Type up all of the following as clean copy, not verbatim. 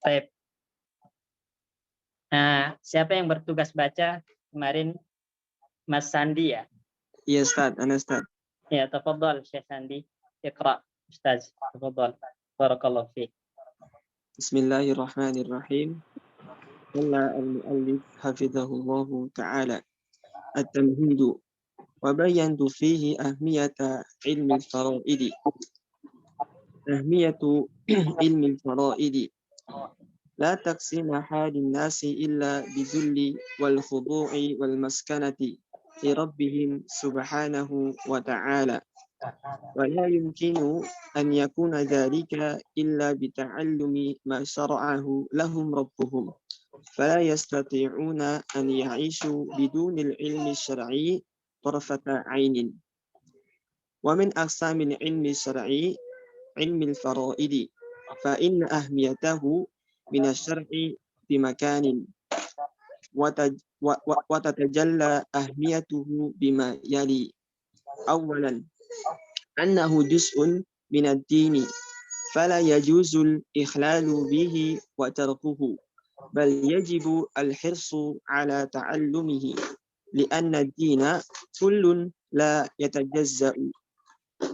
Baik. Siapa yang bertugas baca kemarin? Mas Sandi ya? Iya Ustaz, ana Ustaz. Ya, tafadhal Syekh Sandi. Iqra, Ustaz. Tafadhal. Barakallahu fiik. Bismillahirrahmanirrahim. Qala al-mu'allif hafizahullahu ta'ala. At-tamhidu wa bayantu fihi ahmiyata ilmi al-fara'idi. Ahmiyatu ilmi al-fara'idi. La taqsima halin nasi illa bizulli wal khudu'i wal maskanati li rabbihim subhanahu wa ta'ala. ولا يمكن أن يكون ذلك إلا بتعلم ما شرعه لهم ربهم فلا يستطيعون أن يعيشوا بدون العلم الشرعي طرفة عين. ومن أقسام العلم الشرعي علم الفرائض فإن أهميته من الشرع بمكان وتتجلى أهميته بما يلي. أولا أنه جزء من الدين فلا يجوز الإخلال به وتركه بل يجب الحرص على تعلمه لأن الدين كل لا يتجزأ.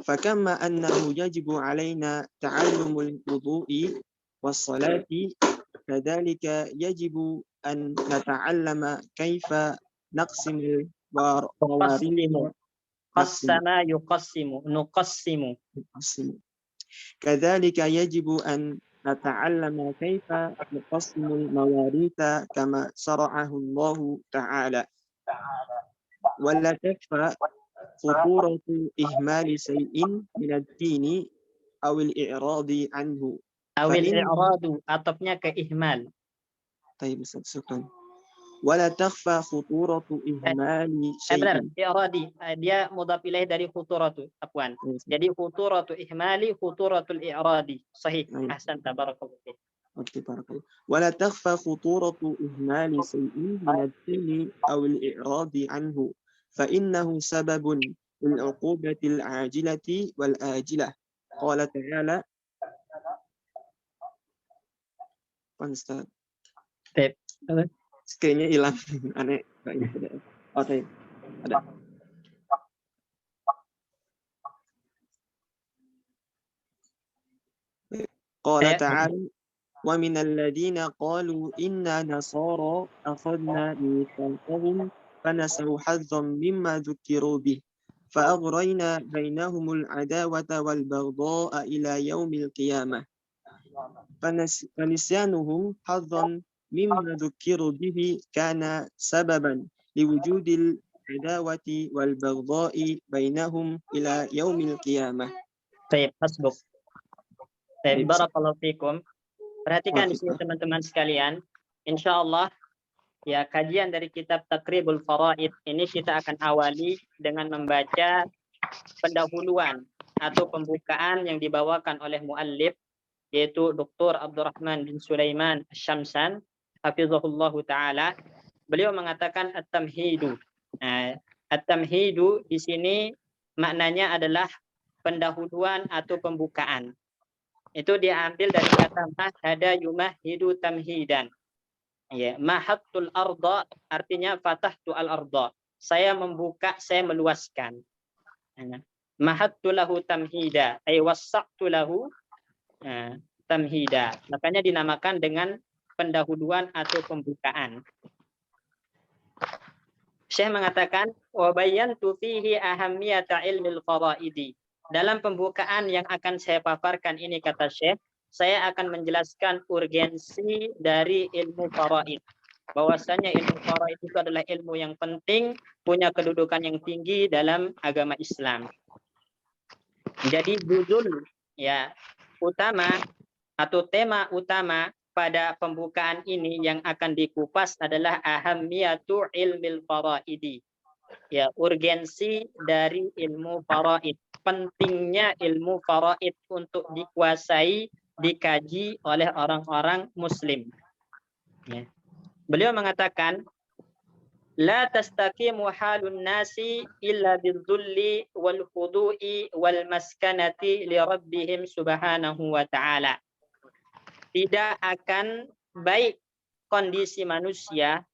فكما أنه يجب علينا تعلم الوضوء والصلاة كذلك يجب أن نتعلم كيف نقسم المواريث. قسم يقسم نقسم. كذلك يجب أن نتعلم كيف نقسم المواريث كما شرعه الله تعالى. ولا تكفى خطورة إهمال شيء من الدين أو الإعراض عنه. أو الإعراض أطفنا كإهمال. طيب شكرا. ولا تخفى خطورة إهمال شيء. Benar, i'radi. Dia mudhaf ilaih dari khuturatu. Afwan. Jadi khuturatu ihmali, khuturatul i'radi. Sahih. Ahsan, tabarakallahu fiik. Oke, barakallahu. ولا تخفى خطورة إهمال شيء من الدين أو الإعراض عنه فإنه سبب للعقوبة العاجلة والآجلة. قال تعالى. Ustaz. Kayaknya hilang. Aneh. Oke. Ada. قال تعالى ومن الذين قالوا إنا نصارى أخذنا ميثاقهم فنسوا حظا مما ذكروا به فأغرينا بينهم العداوة والبغضاء إلى يوم القيامة فنسيانهم حظا مما ذكروا به كان سببا لوجود العداوة والبغضاء بينهم إلى يوم القيامة. Baik, hasbuk. Baik, barakallahu fikum. Perhatikan di sini teman-teman sekalian. Insya Allah ya, kajian dari kitab Taqribul Faraid ini kita akan awali dengan membaca pendahuluan atau pembukaan yang dibawakan oleh muallif, yaitu Dr. Abdurrahman bin Sulaiman Asy-Syamsan hafizahullahu taala. Beliau mengatakan at-tamhidu. At-tamhidu di sini maknanya adalah pendahuluan atau pembukaan. Itu diambil dari kata mahada yumahidu tamhidan. Ya, mahattul arda artinya fatahtu al-arda. Saya membuka, saya meluaskan. Mahattu lahu tamhida, ay wassa'tu lahu tamhida. Makanya dinamakan dengan pendahuluan atau pembukaan. Syekh mengatakan wa bayantu fihi ahammiyata ilmil faraidi. Dalam pembukaan yang akan saya paparkan ini, kata Syekh, saya akan menjelaskan urgensi dari ilmu faraid. Bahwasanya ilmu faraid itu adalah ilmu yang penting, punya kedudukan yang tinggi dalam agama Islam. Jadi judul ya utama atau tema utama pada pembukaan ini yang akan dikupas adalah ahammiyatu ilmil faraidi. Ya, urgensi dari ilmu faraid. Pentingnya ilmu faraid untuk dikuasai, dikaji oleh orang-orang muslim. Ya. Beliau mengatakan, la tastaqimu halun nasi illa bidzulli wal khudu'i wal maskanati li rabbihim subhanahu wa ta'ala. tidak akan baik kondisi manusia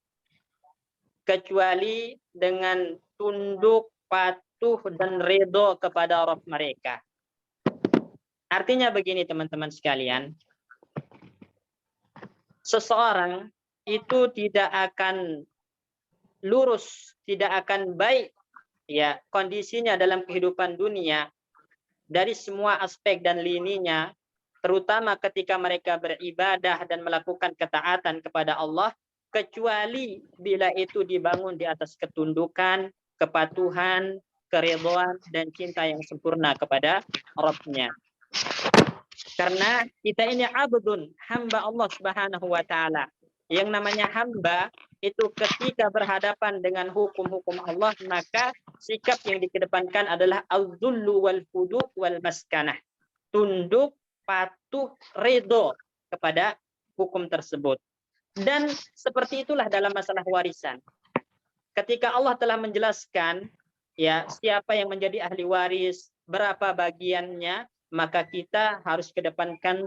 kecuali dengan tunduk, patuh, dan ridho kepada Rabb mereka. Artinya begini teman-teman sekalian, seseorang itu tidak akan lurus, tidak akan baik ya kondisinya dalam kehidupan dunia dari semua aspek dan lininya, terutama ketika mereka beribadah dan melakukan ketaatan kepada Allah, kecuali bila itu dibangun di atas ketundukan, kepatuhan, keridhaan, dan cinta yang sempurna kepada Rabb-Nya. Karena kita ini abdun, hamba Allah Subhanahu wa taala. Yang namanya hamba itu ketika berhadapan dengan hukum-hukum Allah, maka sikap yang dikedepankan adalah al-dhullu wal khudu' wal maskanah. Tunduk, patuh, ridho kepada hukum tersebut. Dan seperti itulah dalam masalah warisan. Ketika Allah telah menjelaskan ya siapa yang menjadi ahli waris, berapa bagiannya, maka kita harus kedepankan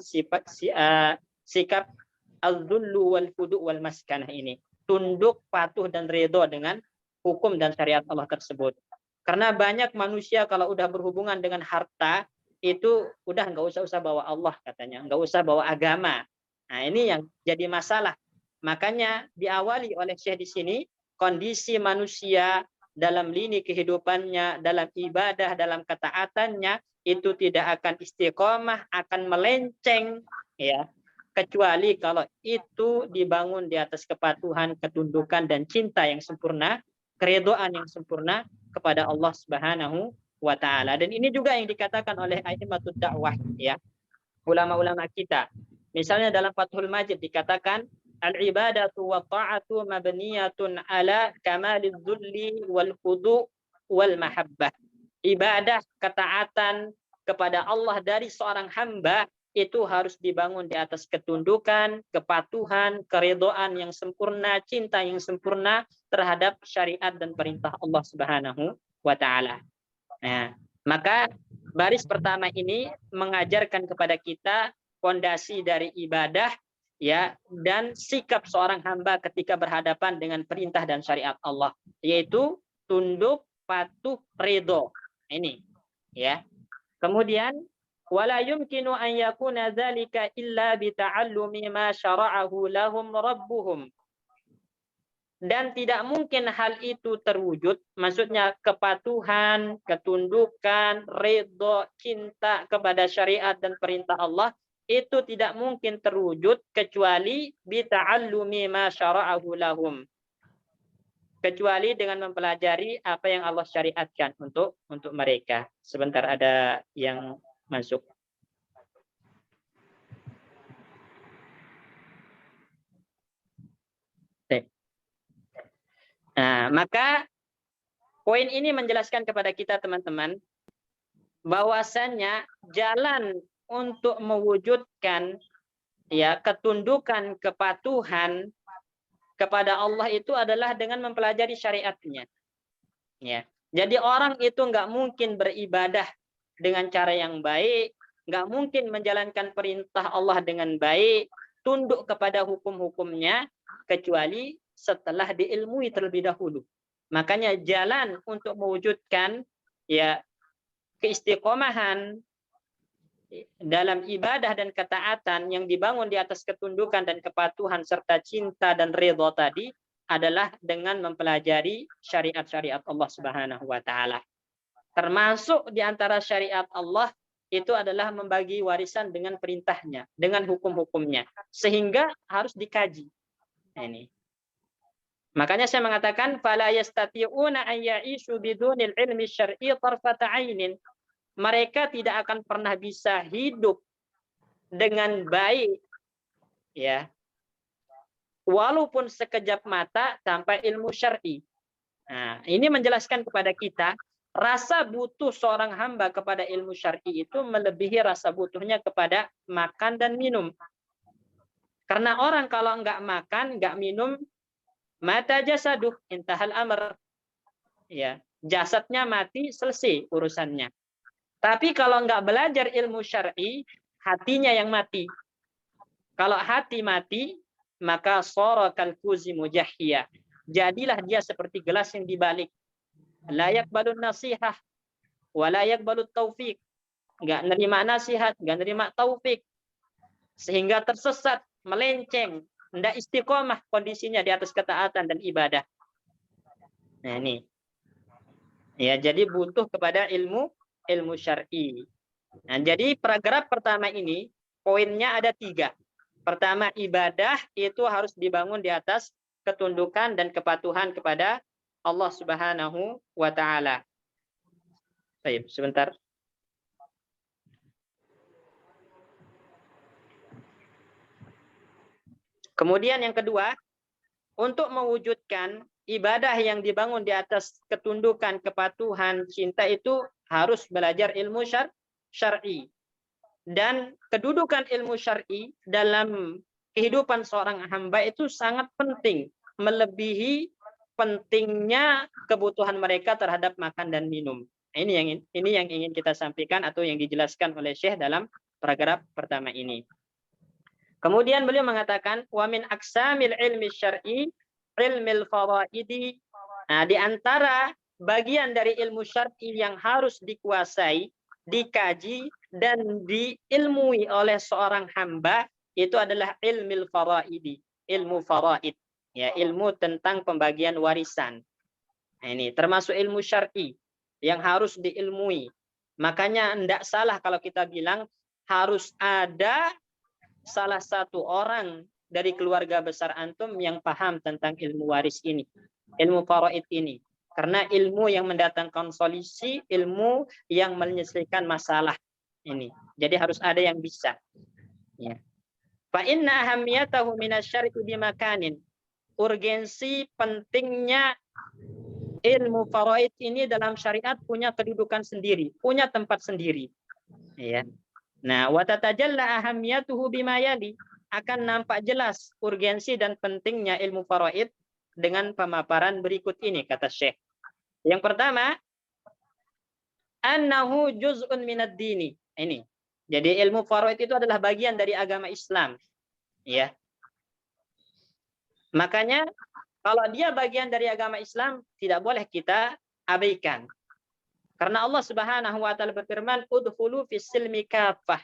sikap al-dhullu wal khudu' wal maskanah ini. Tunduk, patuh, dan ridho dengan hukum dan syariat Allah tersebut. Karena banyak manusia kalau udah berhubungan dengan harta, itu udah nggak usah bawa Allah katanya, nggak usah bawa agama. Nah ini yang jadi masalah. Makanya diawali oleh Syekh di sini, kondisi manusia dalam lini kehidupannya, dalam ibadah, dalam ketaatannya, itu tidak akan istiqomah, akan melenceng, ya, kecuali kalau itu dibangun di atas kepatuhan, ketundukan, dan cinta yang sempurna, keridhaan yang sempurna kepada Allah Subhanahu wa taala. Dan ini juga yang dikatakan oleh a'immatud dakwah, ya, ulama-ulama kita. Misalnya dalam Fathul Majid dikatakan al-ibadatu wa ta'atu mabniyatun ala kamalid dhulli wal khudu' wal mahabbah. Ibadah, ketaatan kepada Allah dari seorang hamba itu harus dibangun di atas ketundukan, kepatuhan, keridhaan yang sempurna, cinta yang sempurna terhadap syariat dan perintah Allah Subhanahu wa taala. Nah, maka baris pertama ini mengajarkan kepada kita fondasi dari ibadah, ya, dan sikap seorang hamba ketika berhadapan dengan perintah dan syariat Allah, yaitu tunduk, patuh, ridho. Ini, ya. Kemudian wala yumkinu an yakuna dzalika illa bi ta'allumi ma syara'ahu lahum rabbuhum. Dan tidak mungkin hal itu terwujud, maksudnya kepatuhan, ketundukan, ridho, cinta kepada syariat dan perintah Allah, itu tidak mungkin terwujud kecuali bi ta'allumi ma syara'ahu lahum. Kecuali dengan mempelajari apa yang Allah syariatkan untuk mereka. Sebentar, ada yang masuk. Nah, maka poin ini menjelaskan kepada kita teman-teman bahwasannya jalan untuk mewujudkan ya ketundukan, kepatuhan kepada Allah itu adalah dengan mempelajari syariatnya. Ya. Jadi orang itu nggak mungkin beribadah dengan cara yang baik, nggak mungkin menjalankan perintah Allah dengan baik, tunduk kepada hukum-hukumnya, kecuali setelah diilmui terlebih dahulu. Makanya jalan untuk mewujudkan ya keistiqomahan dalam ibadah dan ketaatan yang dibangun di atas ketundukan dan kepatuhan serta cinta dan ridho tadi adalah dengan mempelajari syariat-syariat Allah Subhanahu wa taala. Termasuk di antara syariat Allah itu adalah membagi warisan dengan perintahnya, dengan hukum-hukumnya, sehingga harus dikaji. Ini. Makanya saya mengatakan fala yastati'una an ya'ishu bidunil ilmi syar'i tarfata 'ainin. Mereka tidak akan pernah bisa hidup dengan baik ya. Walaupun sekejap mata tanpa ilmu syar'i. Nah, ini menjelaskan kepada kita rasa butuh seorang hamba kepada ilmu syar'i itu melebihi rasa butuhnya kepada makan dan minum. Karena orang kalau nggak makan, nggak minum, mata jasaduh intahal amr. Ya, jasadnya mati, selesai urusannya. Tapi kalau nggak belajar ilmu syar'i, hatinya yang mati. Kalau hati mati, maka sara kal kuzi mujahhiya. Jadilah dia seperti gelas yang dibalik. La yaqbalun nasihah wa la yaqbalut taufiq. Enggak nerima nasihat, enggak nerima taufik. Sehingga tersesat, melenceng, tidak istiqomah kondisinya di atas ketaatan dan ibadah. Nah ini. Ya, jadi butuh kepada ilmu syar'i. Nah, jadi paragraf pertama ini poinnya ada 3. Pertama, ibadah itu harus dibangun di atas ketundukan dan kepatuhan kepada Allah Subhanahu wa taala. Baik, sebentar. Kemudian yang kedua, untuk mewujudkan ibadah yang dibangun di atas ketundukan, kepatuhan, cinta itu harus belajar ilmu syar'i. Dan kedudukan ilmu syar'i dalam kehidupan seorang hamba itu sangat penting, melebihi pentingnya kebutuhan mereka terhadap makan dan minum. Ini yang ingin kita sampaikan atau yang dijelaskan oleh Syekh dalam paragraf pertama ini. Kemudian beliau mengatakan wa min aqsamil ilmi syar'i ilmil faraidi. Nah, di antara bagian dari ilmu syar'i yang harus dikuasai, dikaji dan diilmui oleh seorang hamba itu adalah ilmil faraidi, ilmu faraid, ya, ilmu tentang pembagian warisan. Nah, ini termasuk ilmu syar'i yang harus diilmui. Makanya tidak salah kalau kita bilang harus ada salah satu orang dari keluarga besar antum yang paham tentang ilmu waris ini, ilmu faraid ini. Karena ilmu yang mendatangkan solusi, ilmu yang menyelesaikan masalah ini. Jadi harus ada yang bisa. Ya. Fa inna ahamiyatahu minasyar'i bimakanin. Urgensi pentingnya ilmu faraid ini dalam syariat punya kedudukan sendiri, punya tempat sendiri. Ya. Nah, wa tatajalla ahamiyatuhu bima yali, akan nampak jelas urgensi dan pentingnya ilmu faraid dengan pemaparan berikut ini, kata Syekh. Yang pertama, annahu juz'un minad dini. Ini. Jadi ilmu faraid itu adalah bagian dari agama Islam. Ya. Makanya kalau dia bagian dari agama Islam, tidak boleh kita abaikan. Karena Allah Subhanahu wa taala berfirman, "Udkhulu fis silmi kafah."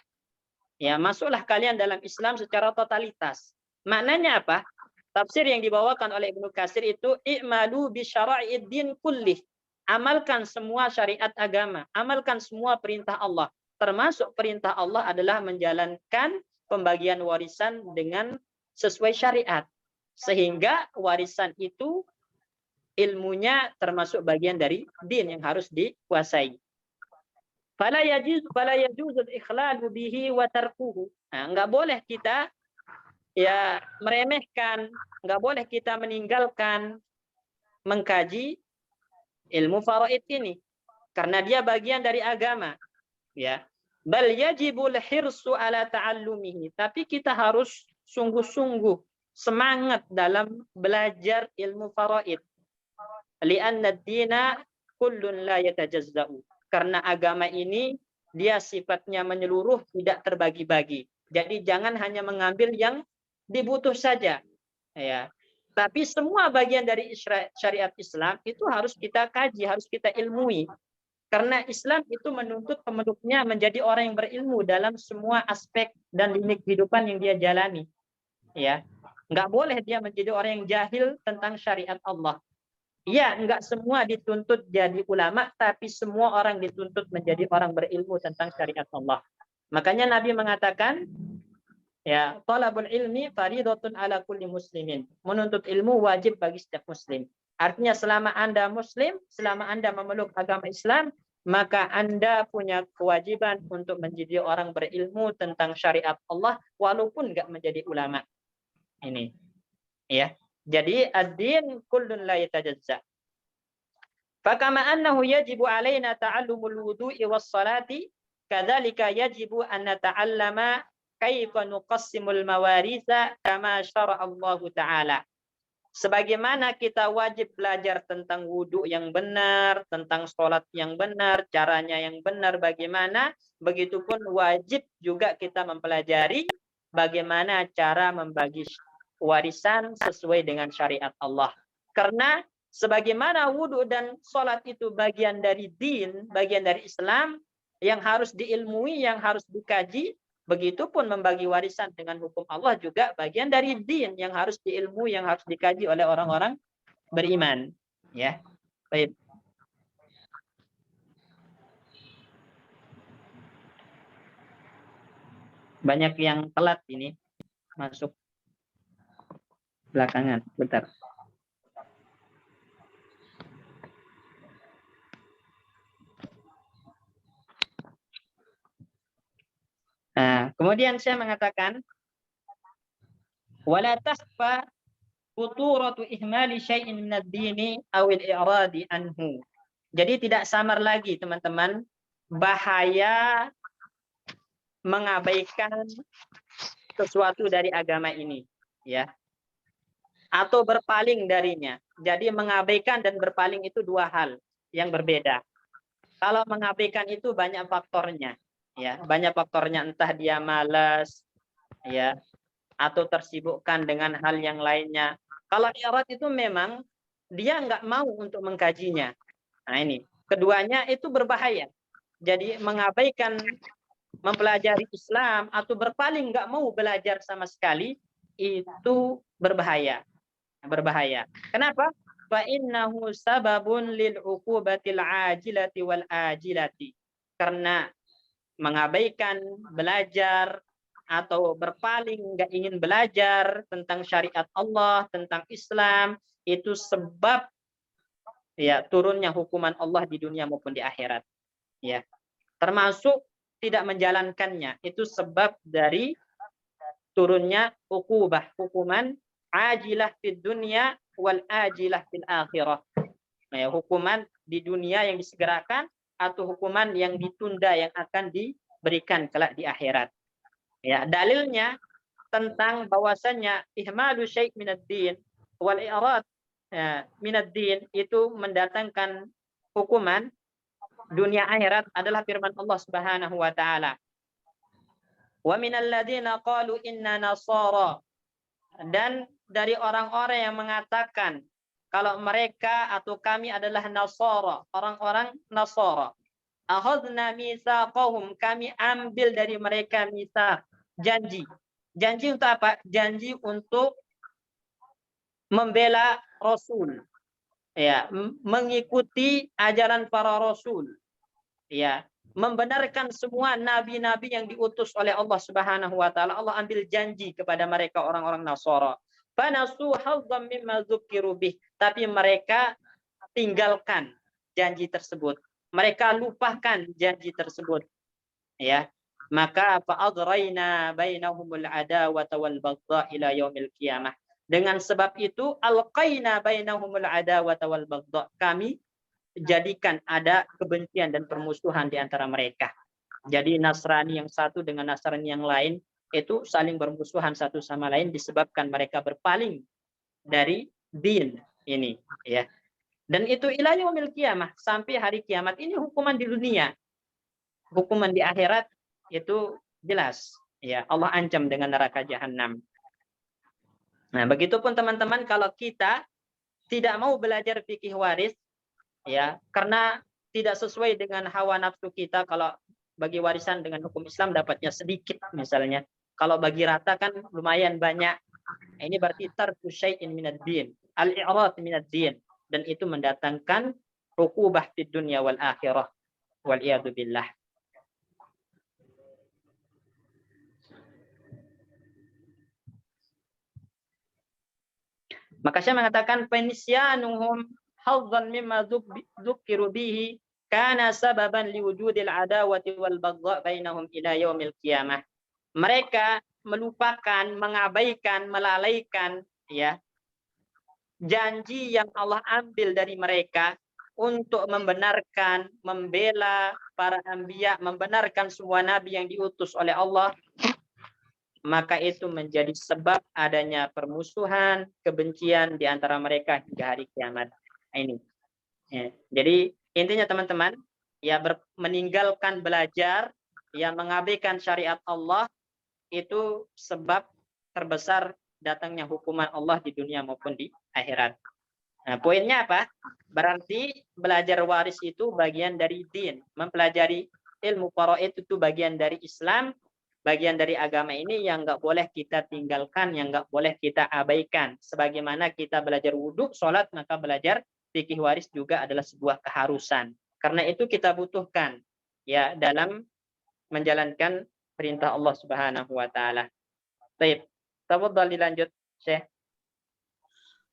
Ya, masuklah kalian dalam Islam secara totalitas. Maknanya apa? Tafsir yang dibawakan oleh Ibnu Katsir itu i'malu bi syara'id din kullih. Amalkan semua syariat agama, amalkan semua perintah Allah. Termasuk perintah Allah adalah menjalankan pembagian warisan dengan sesuai syariat. Sehingga warisan itu ilmunya termasuk bagian dari din yang harus dikuasai. Fala yajuzul ikhlalu bihi wa tarkuhu. Nah, enggak boleh kita ya meremehkan, enggak boleh kita meninggalkan mengkaji ilmu faraid ini karena dia bagian dari agama, ya. Bal yajibul hirsu ala ta'allumihi. Tapi kita harus sungguh-sungguh semangat dalam belajar ilmu faraid. Li'anna ad-dina kullun la yatajazza'u. Karena agama ini dia sifatnya menyeluruh, tidak terbagi-bagi. Jadi jangan hanya mengambil yang dibutuh saja, ya. Tapi semua bagian dari syariat Islam itu harus kita kaji, harus kita ilmui. Karena Islam itu menuntut pemeluknya menjadi orang yang berilmu dalam semua aspek dan lini kehidupan yang dia jalani, ya. Nggak boleh dia menjadi orang yang jahil tentang syariat Allah. Ya, enggak semua dituntut jadi ulama, tapi semua orang dituntut menjadi orang berilmu tentang syariat Allah. Makanya Nabi mengatakan, ya, talabul ilmi fardhatun ala kulli muslimin. Menuntut ilmu wajib bagi setiap muslim. Artinya selama Anda muslim, selama Anda memeluk agama Islam, maka Anda punya kewajiban untuk menjadi orang berilmu tentang syariat Allah walaupun enggak menjadi ulama. Ini. Ya. Jadi ad-din kullun la yatajazza. Fakama annahu yajibu alaina ta'allumul wudu'i was salati, kadzalika yajibu an nata'allama kaifa nuqassimul mawaritha kama syara'a Allah taala. Sebagaimana kita wajib belajar tentang wudu yang benar, tentang salat yang benar, caranya yang benar bagaimana, begitupun wajib juga kita mempelajari bagaimana cara membagi warisan sesuai dengan syariat Allah. Karena sebagaimana wudhu dan sholat itu bagian dari din, bagian dari Islam, yang harus diilmui, yang harus dikaji, begitupun membagi warisan dengan hukum Allah juga bagian dari din, yang harus diilmui, yang harus dikaji oleh orang-orang beriman. Ya, baik. Banyak yang telat ini masuk belakangan. Bentar. Nah, kemudian saya mengatakan wala takhfa futuratu ihmali syai'in min ad-dini aw al-i'radi anhu. Jadi tidak samar lagi teman-teman bahaya mengabaikan sesuatu dari agama ini, ya, atau berpaling darinya. Jadi mengabaikan dan berpaling itu dua hal yang berbeda. Kalau mengabaikan itu banyak faktornya, ya, banyak faktornya, entah dia malas, ya, atau tersibukkan dengan hal yang lainnya. Kalau i'rad itu memang dia nggak mau untuk mengkajinya. Nah ini, keduanya itu berbahaya. Jadi mengabaikan mempelajari Islam atau berpaling nggak mau belajar sama sekali itu berbahaya. Berbahaya. Kenapa? Fa innahu sababun lil uqubatil ajilati wal ajilati. Karena mengabaikan belajar atau berpaling nggak ingin belajar tentang syariat Allah, tentang Islam, itu sebab ya turunnya hukuman Allah di dunia maupun di akhirat. Ya. Termasuk tidak menjalankannya, itu sebab dari turunnya hukuman ajilah fid dunya wal ajilah fil akhirah. Ya, hukuman di dunia yang disegerakan atau hukuman yang ditunda yang akan diberikan kelak di akhirat. Ya, dalilnya tentang bahwasannya ihmalu syai' minad din wal i'rad minad din itu mendatangkan hukuman dunia akhirat adalah firman Allah Subhanahu wa taala. Wa minal ladzina qalu inna nasara, dan dari orang-orang yang mengatakan kalau mereka atau kami adalah Nasara, orang-orang Nasara. Akhadna mitsaqahum, kami ambil dari mereka mitsaq, janji. Janji untuk apa? Janji untuk membela Rasul. Ya, mengikuti ajaran para rasul. Ya, membenarkan semua nabi-nabi yang diutus oleh Allah Subhanahu wa taala. Allah ambil janji kepada mereka orang-orang Nasara. Fanasu hazzam mimma dzukiru bih, tapi mereka tinggalkan janji tersebut. Mereka lupakan janji tersebut. Ya. Maka fa'aghraina bainahumul adawata wal baghdha ila yaumil qiyamah. Dengan sebab itu alqaina bainahumul adawata wal baghdha. Kami jadikan ada kebencian dan permusuhan di antara mereka. Jadi Nasrani yang satu dengan Nasrani yang lain itu saling bermusuhan satu sama lain disebabkan mereka berpaling dari din ini, ya. Dan itu ila yaumil qiyamah, sampai hari kiamat. Ini hukuman di dunia. Hukuman di akhirat itu jelas, ya. Allah ancam dengan neraka jahanam. Nah, begitupun teman-teman kalau kita tidak mau belajar fikih waris, ya, karena tidak sesuai dengan hawa nafsu kita. Kalau bagi warisan dengan hukum Islam dapatnya sedikit misalnya, kalau bagi rata kan lumayan banyak. Ini berarti tarku syai'in minad din, al-i'rad minad din, dan itu mendatangkan uqubah di dunia wal akhirah wal iyadu billah. Maka saya mengatakan penisyanuhum hadzan mimma dzukiru bihi kana sababan liwujudil adawati wal baghdha bainahum ila yaumil qiyamah. Mereka melupakan, mengabaikan, melalaikan, ya, janji yang Allah ambil dari mereka untuk membenarkan, membela para anbiya, membenarkan semua nabi yang diutus oleh Allah. Maka itu menjadi sebab adanya permusuhan, kebencian di antara mereka hingga hari kiamat. Ini. Ya. Jadi intinya teman-teman, ya meninggalkan belajar, ya mengabaikan syariat Allah, itu sebab terbesar datangnya hukuman Allah di dunia maupun di akhirat. Nah, poinnya apa? Berarti belajar waris itu bagian dari din. Mempelajari ilmu faraid itu bagian dari Islam, bagian dari agama ini yang nggak boleh kita tinggalkan, yang nggak boleh kita abaikan. Sebagaimana kita belajar wudhu, sholat, maka belajar fikih waris juga adalah sebuah keharusan. Karena itu kita butuhkan ya dalam menjalankan perintah Allah Subhanahu wa taala. Baik, tafadhal dilanjut, Syekh.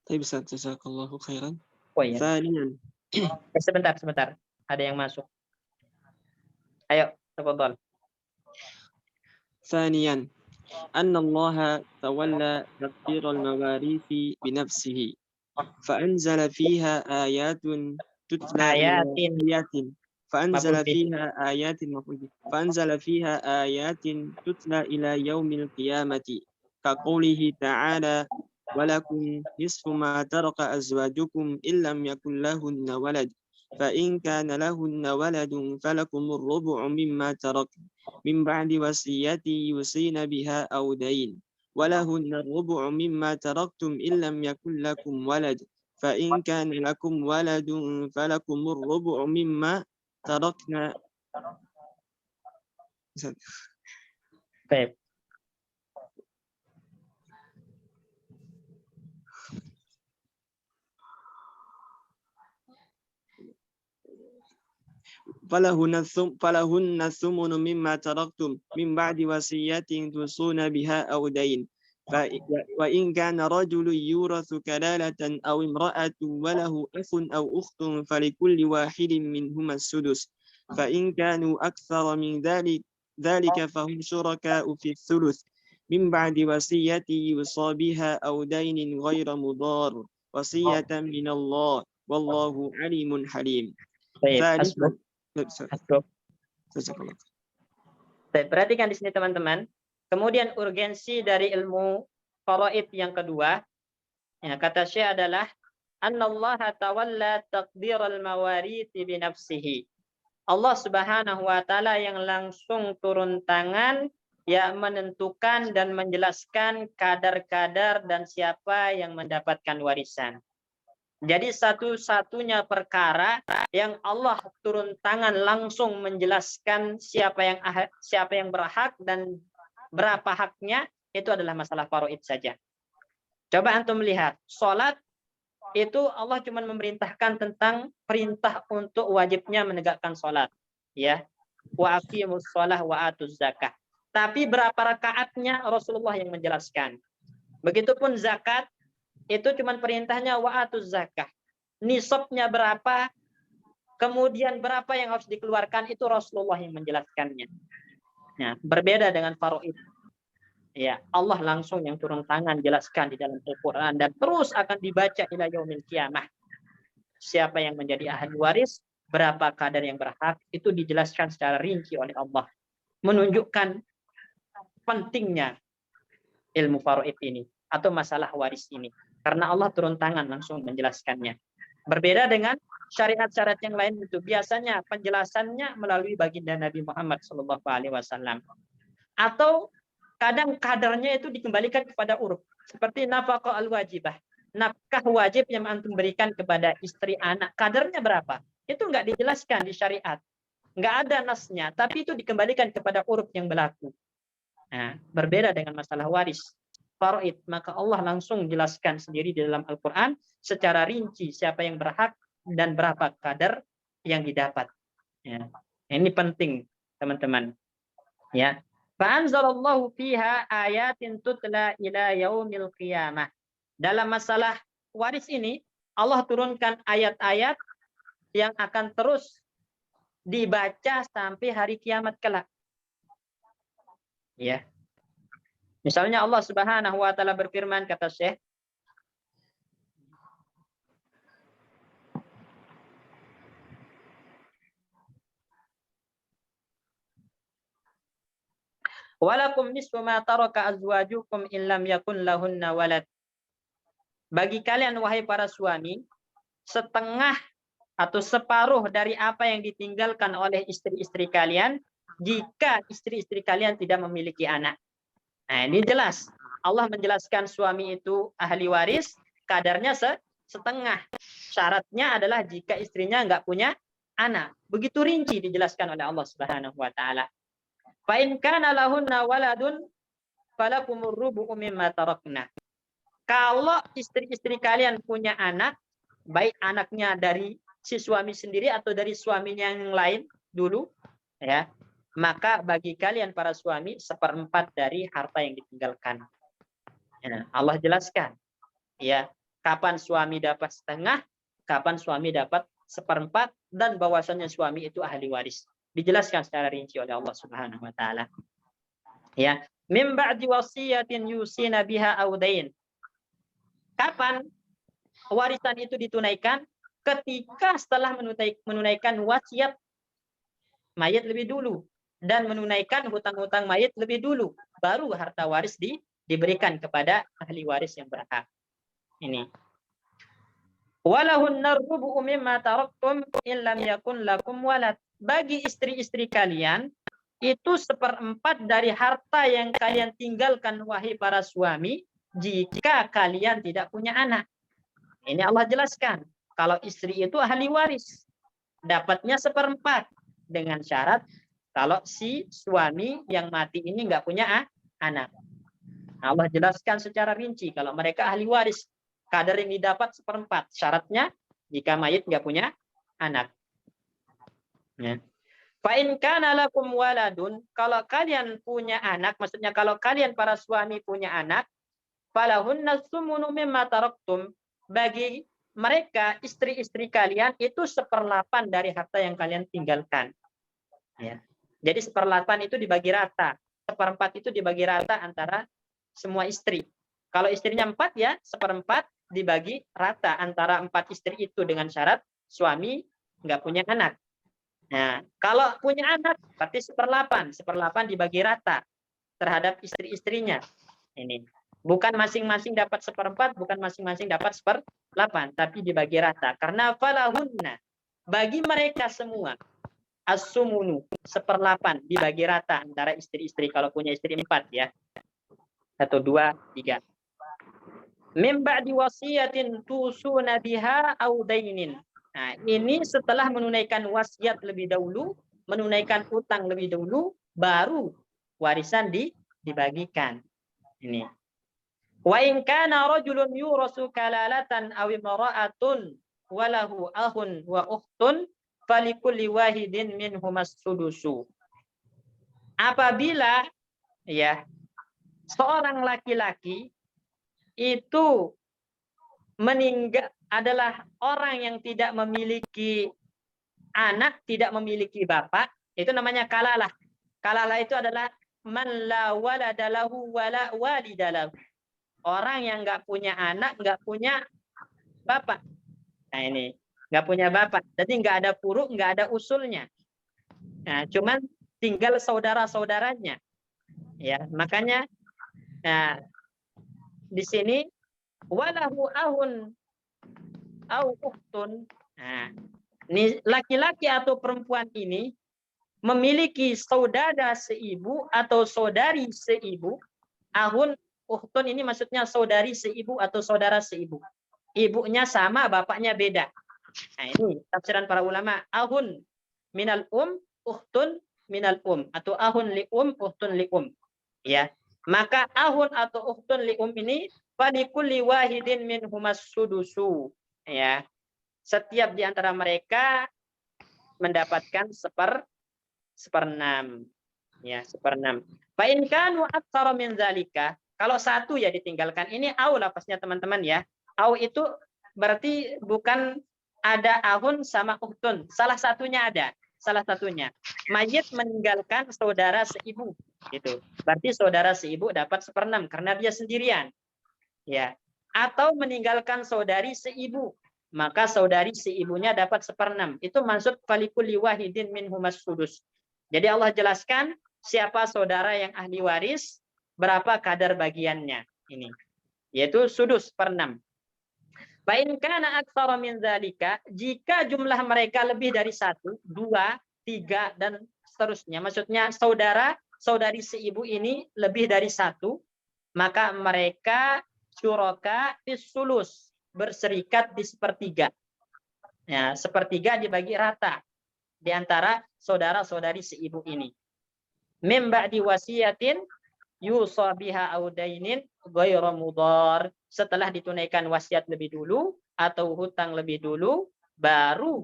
طيب أستاذ جزاك الله خيرا. Oh iya. ثانيا Sebentar. Ada yang masuk. Ayo, tafadhal. ثانيا أن الله تولى تدبير المواريث بنفسه فأنزل فيها آيات تتلى Ayatin. فأنزل فيها آيات تتلى إلى يوم القيامة كقوله تعالى ولكم نصف ما ترك أزواجكم إن لم يكن لهن ولد فإن كان لهن ولد فلكم الربع مما ترك من بعد وصية يوصين بها أو دين ولهن الربع مما تركتم إن لم يكن لكم ولد فإن كان لكم ولد فلكم الربع مما تركنا. Baik. فلهن الثمن مما تركتم من بعد وصية توصون بها أو دين وإن كان رجل يورث كلالة أو امرأة وله أخ أو أخت فلكل واحد منهما السدس فإن كانوا أكثر من ذلك فهم شركاء في الثلث من بعد وصية يوصى بها أو دين غير مضار وصية من الله والله عليم حليم. Baik, Hasbuk. Perhatikan di sini teman-teman. Kemudian urgensi dari ilmu faraid yang kedua, ya, kata Syekh adalah annallaha tawalla taqdiral mawarith bi nafsihi. Allah Subhanahu wa taala yang langsung turun tangan ya menentukan dan menjelaskan kadar-kadar dan siapa yang mendapatkan warisan. Jadi satu-satunya perkara yang Allah turun tangan langsung menjelaskan siapa yang berhak dan berapa haknya, itu adalah masalah faraid saja. Coba antum lihat, sholat itu Allah cuma memerintahkan tentang perintah untuk wajibnya menegakkan sholat, ya. Wa aqimus sholah wa atuz zakah. Tapi berapa rakaatnya Rasulullah yang menjelaskan. Begitupun zakat itu cuma perintahnya wa atuz zakah. Nisabnya berapa, kemudian berapa yang harus dikeluarkan itu Rasulullah yang menjelaskannya. Nah, berbeda dengan faraid. Ya, Allah langsung yang turun tangan jelaskan di dalam Al-Qur'an dan terus akan dibaca ila yaumil qiyamah. Siapa yang menjadi ahli waris, berapa kadar yang berhak, itu dijelaskan secara rinci oleh Allah. Menunjukkan pentingnya ilmu faraid ini atau masalah waris ini. Karena Allah turun tangan langsung menjelaskannya. Berbeda dengan syariat-syariat yang lain itu biasanya penjelasannya melalui baginda Nabi Muhammad SAW. Atau kadang kadarnya itu dikembalikan kepada uruf. Seperti nafkah al-wajibah. Nafkah wajib yang antum berikan kepada istri anak. Kadarnya berapa? Itu nggak dijelaskan di syariat. Nggak ada nasnya. Tapi itu dikembalikan kepada uruf yang berlaku. Nah, berbeda dengan masalah waris. Faraid, maka Allah langsung jelaskan sendiri di dalam Al-Quran secara rinci siapa yang berhak dan berapa kadar yang didapat. Ya. Ini penting, teman-teman. Ya. Fa'anzalallahu fiha ayatin tutla ila yaumil qiyamah. Dalam masalah waris ini, Allah turunkan ayat-ayat yang akan terus dibaca sampai hari kiamat kelak. Ya. Misalnya Allah Subhanahu wa taala berfirman, kata Syekh, walakum nisfu ma taraka azwajukum in lam yakun lahunna walad. Bagi kalian wahai para suami, setengah atau separuh dari apa yang ditinggalkan oleh istri-istri kalian jika istri-istri kalian tidak memiliki anak. Nah, ini jelas. Allah menjelaskan suami itu ahli waris, kadarnya setengah. Syaratnya adalah jika istrinya nggak punya anak. Begitu rinci dijelaskan oleh Allah Subhanahu wa taala. Fa in kana lahunna waladun falakumur rubu'u mimma tarakna. Kalau istri-istri kalian punya anak, baik anaknya dari si suami sendiri atau dari suaminya yang lain dulu, ya, maka bagi kalian para suami seperempat dari harta yang ditinggalkan. Ya, Allah jelaskan, ya, kapan suami dapat setengah, kapan suami dapat seperempat, dan bahwasannya suami itu ahli waris. Dijelaskan secara rinci oleh Allah Subhanahu wa taala. Ya, mim ba'di wasiyatin yusina biha audain. Kapan warisan itu ditunaikan? Ketika setelah menunaikan wasiat mayat lebih dulu dan menunaikan hutang-hutang mayat lebih dulu, baru harta waris diberikan kepada ahli waris yang berhak. Ini. Walahunna rubu'u mimma taraktum in lam yakun lakum walad. Bagi istri-istri kalian itu seperempat dari harta yang kalian tinggalkan wahai para suami jika kalian tidak punya anak. Ini Allah jelaskan. Kalau istri itu ahli waris, dapatnya seperempat dengan syarat kalau si suami yang mati ini nggak punya anak. Allah jelaskan secara rinci kalau mereka ahli waris, kadar yang didapat seperempat. Syaratnya jika mayit nggak punya anak. Ya. Fa in kana lakum waladun, kalau kalian punya anak, maksudnya kalau kalian para suami punya anak, falahunna tsumunu mimma taraktum, bagi mereka istri-istri kalian itu 1/8 dari harta yang kalian tinggalkan. Ya. Jadi 1/8 itu dibagi rata, 1/4 itu dibagi rata antara semua istri. Kalau istrinya 4 ya 1/4 dibagi rata antara 4 istri itu dengan syarat suami nggak punya anak. Nah, kalau punya anak berarti 1/8, 1/8 dibagi rata terhadap istri-istrinya. Ini bukan masing-masing dapat 1/4, bukan masing-masing dapat 1/8, tapi dibagi rata. Karena falahunna, bagi mereka semua, as-sumunu, 1/8 dibagi rata antara istri-istri. Kalau punya istri 4 ya. 1, 2, 3. Mim ba'di wasiyatin tusuna biha au dainin. Nah, ini setelah menunaikan wasiat lebih dahulu, menunaikan utang lebih dahulu, baru warisan dibagikan. Ini. Wa in kana rajulun yurasu kalalatan aw imra'atun walahu ahun wa ukhtun falikulli wahidin minhumas sudusu. Apabila ya seorang laki-laki itu meninggal adalah orang yang tidak memiliki anak, tidak memiliki bapak, itu namanya kalalah. Kalalah itu adalah man la walada lahu wala walida lahu. Orang yang nggak punya anak, nggak punya bapak. Nah ini, nggak punya bapak. Jadi nggak ada puruk, nggak ada usulnya. Nah, cuman tinggal saudara-saudaranya. Ya, makanya nah, di sini walahu ahun au ukhtun. Nah, ini laki-laki atau perempuan ini memiliki saudara seibu atau saudari seibu. Ahun, ukhtun ini maksudnya saudari seibu atau saudara seibu. Ibunya sama, bapaknya beda. Nah, ini tafsiran para ulama. Ahun minal ukhtun minal atau ahun li ukhtun li Ya. Maka ahun atau ukhtun li ini falikulli wahidin minhumas sudusu. Ya, setiap di antara mereka mendapatkan 1/6. Ya, 1/6. Fa in kanu aktsara min zalika, kalau satu ya ditinggalkan. Ini au lafaznya teman-teman ya. Au itu berarti bukan ada ahun sama uhtun. Salah satunya ada. Salah satunya. Mayit meninggalkan saudara seibu. Gitu. Berarti saudara seibu dapat 1/6 karena dia sendirian. Ya. Atau meninggalkan saudari seibu, maka saudari seibunya dapat 1/6. Itu maksud falikulli wahidin minhumas sudus. Jadi Allah jelaskan siapa saudara yang ahli waris, berapa kadar bagiannya. Ini yaitu sudus 1/6. Fa in kana aktsara min dzalika, jika jumlah mereka lebih dari 1, 2, 3 dan seterusnya. Maksudnya saudara saudari seibu ini lebih dari satu, maka mereka syuraka sulus, berserikat di sepertiga. Ya, sepertiga dibagi rata di antara saudara-saudari seibu ini. Mim ba'di wasiyatin yusa biha audainin ghairu mudhar. Setelah ditunaikan wasiat lebih dulu atau hutang lebih dulu, baru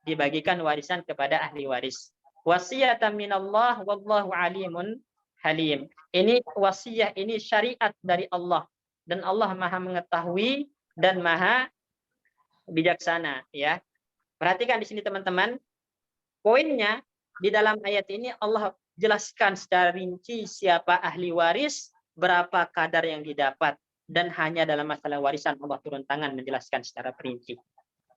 dibagikan warisan kepada ahli waris. Wasiyatan minallah wallahu alimun halim. Ini wasiat, ini syariat dari Allah, dan Allah Maha mengetahui dan Maha bijaksana, ya. Perhatikan di sini teman-teman, poinnya di dalam ayat ini Allah jelaskan secara rinci siapa ahli waris, berapa kadar yang didapat, dan hanya dalam masalah warisan Allah turun tangan menjelaskan secara perinci.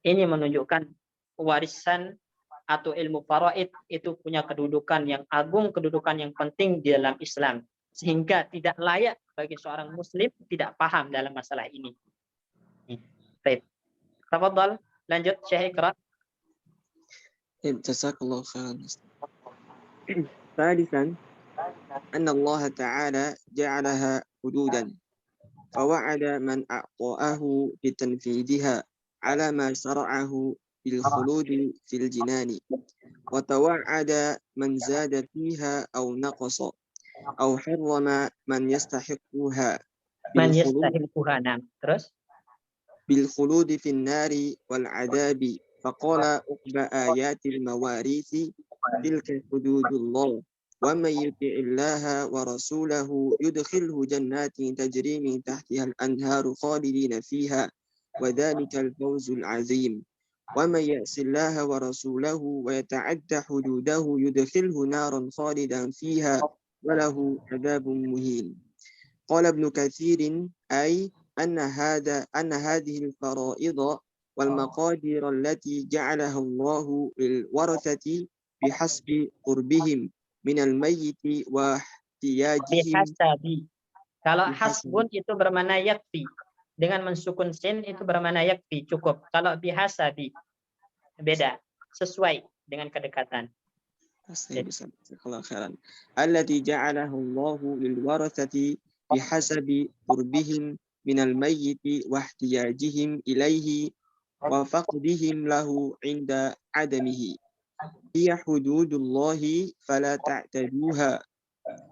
Ini menunjukkan warisan atau ilmu faraid itu punya kedudukan yang agung, kedudukan yang penting di dalam Islam, sehingga tidak layak bagi seorang muslim tidak paham dalam masalah ini. Baik. Tafadhal, lanjut Syekh Iqra. جزاك الله خيرا. ثالثا أن الله تعالى جعلها حدودا فوعد من أعطاه بتنفيذها على ما شرعه بالخلود في الجنان وتوعد من زاد فيها أو نقص أو حرم من يستحقها Man yastahiquha. Terus بالخلود في النار والعذاب فقال عقب آيات المواريث تلك حدود الله ومن يطع الله ورسوله يدخله جنات تجري من تحتها الأنهار خالدين فيها وذلك الفوز العظيم ومن يعص الله ورسوله ويتعد حدوده يدخله نارا خالدا فيها وله عذاب مهين. قال ابن كثير أي أن هذه الفرائض والمقادير التي جعلها الله للورثة بحسب قربهم من الميت واحتياجهم. bihasabi. Kalau hasbun itu bermakna yakfi. Dengan mensukun sin itu bermakna yakfi, cukup. Kalau bihasabi beda, sesuai dengan kedekatan. التي جعله الله للورثة بحسب قربهم من الميت واحتياجهم إليه وفقدهم له عند عدمه هي حدود الله فلا تعتدوها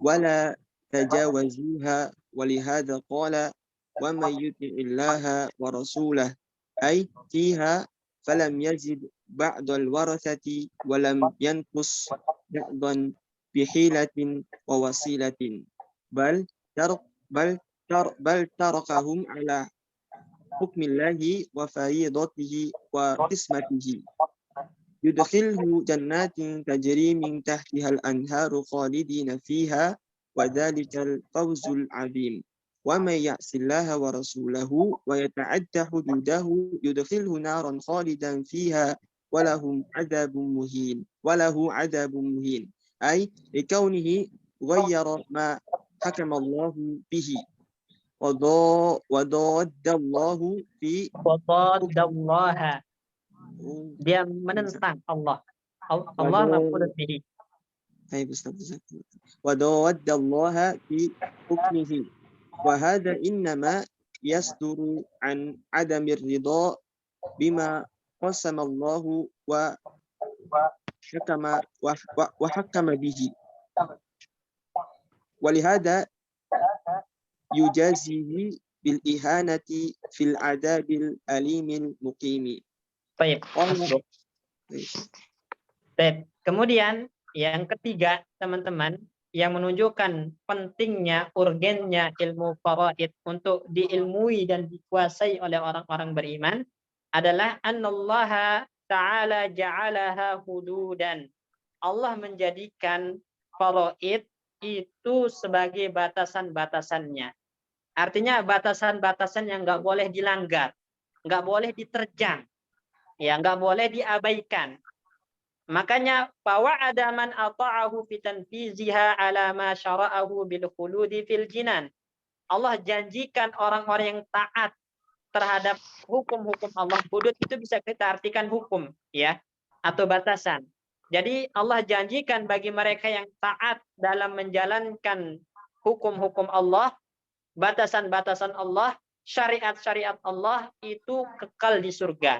ولا تجاوزوها ولهذا قال ومن يطع الله ورسوله أي فيها فلم يزد بعض الورثة ولم ينقص بعضا بحيلة ووسيلة بل تركهم على حكم الله وفريضته وقسمته يدخله جنات تجري من تحتها الأنهار خالدين فيها وذلك الفوز العظيم ومن يعص الله ورسوله ويتعد حدوده يدخله نارا خالدا فيها وله عذاب مهين أي لكونه غير ما حكم الله به وضاد الله في dia menentang Allah. Allah maf'ulun bihi. وضاد الله في حكمه وهذا إنما يصدر عن عدم الرضا بما قسم الله وحكم به ولهذا يجازيه بالإهانة في العذاب الأليم المقيم. Baik. Kemudian yang ketiga teman-teman, yang menunjukkan pentingnya, urgennya ilmu faraid untuk diilmui dan dikuasai oleh orang-orang beriman adalah annallaha ta'ala ja'alaha hududan. Allah menjadikan faraid itu sebagai batasan-batasannya. Artinya batasan-batasan yang nggak boleh dilanggar, nggak boleh diterjang, ya nggak boleh diabaikan. Makanya bahwa ada man ata'ahu fi tanfiziha ala ma syara'ahu bil khuludi fil jinan. Allah janjikan orang-orang yang taat terhadap hukum-hukum Allah. Hudud itu bisa kita artikan hukum, ya, atau batasan. Jadi Allah janjikan bagi mereka yang taat dalam menjalankan hukum-hukum Allah, batasan-batasan Allah, syariat-syariat Allah itu kekal di surga.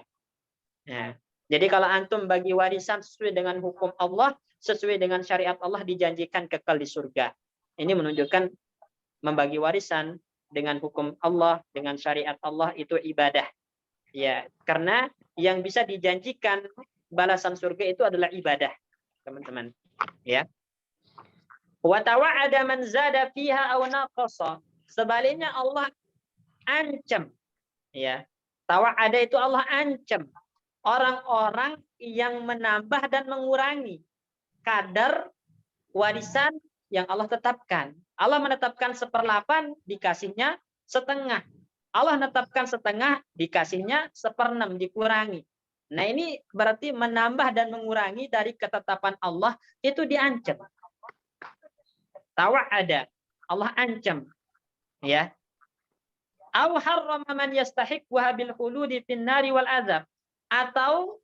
Nah, jadi kalau antum bagi warisan sesuai dengan hukum Allah, sesuai dengan syariat Allah, dijanjikan kekal di surga. Ini menunjukkan membagi warisan dengan hukum Allah, dengan syariat Allah itu ibadah. Ya, karena yang bisa dijanjikan balasan surga itu adalah ibadah, teman-teman. Ya. Wa tawa'ada man zada fiha aw naqasa. Sebaliknya Allah ancam, ya. Tawa'ada itu Allah ancam orang-orang yang menambah dan mengurangi kadar warisan yang Allah tetapkan. Allah menetapkan 1/8, dikasihnya setengah. Allah menetapkan setengah, dikasihnya 1/6, dikurangi. Nah, ini berarti menambah dan mengurangi dari ketetapan Allah itu diancam. Tawa'ada, Allah ancam. Ya. Aw harrama man yastahiqquha bil khuludi fin nari wal azab. Atau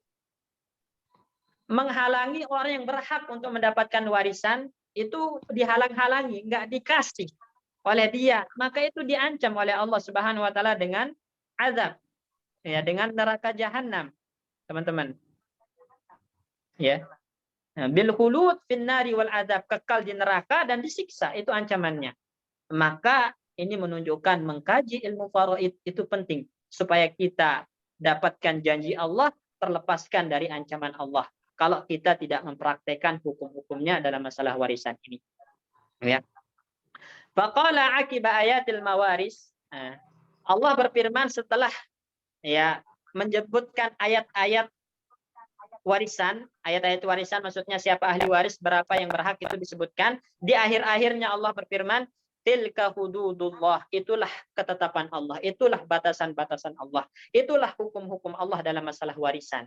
menghalangi orang yang berhak untuk mendapatkan warisan itu dihalang-halangi, enggak dikasih oleh dia, maka itu diancam oleh Allah Subhanahu wa taala dengan azab. Ya, dengan neraka jahanam, teman-teman. Ya. Nah, bil khulud fin nari wal azab, kekal di neraka dan disiksa, itu ancamannya. Maka ini menunjukkan mengkaji ilmu faraid itu penting supaya kita dapatkan janji Allah, terlepaskan dari ancaman Allah kalau kita tidak mempraktekkan hukum-hukumnya dalam masalah warisan ini. Ya. Faqala akiba ayatil mawaris. Allah berfirman setelah ya menyebutkan ayat-ayat warisan, ayat-ayat warisan maksudnya siapa ahli waris, berapa yang berhak itu disebutkan. Di akhir-akhirnya Allah berfirman, tilka hududullah, itulah ketetapan Allah, itulah batasan-batasan Allah, itulah hukum-hukum Allah dalam masalah warisan.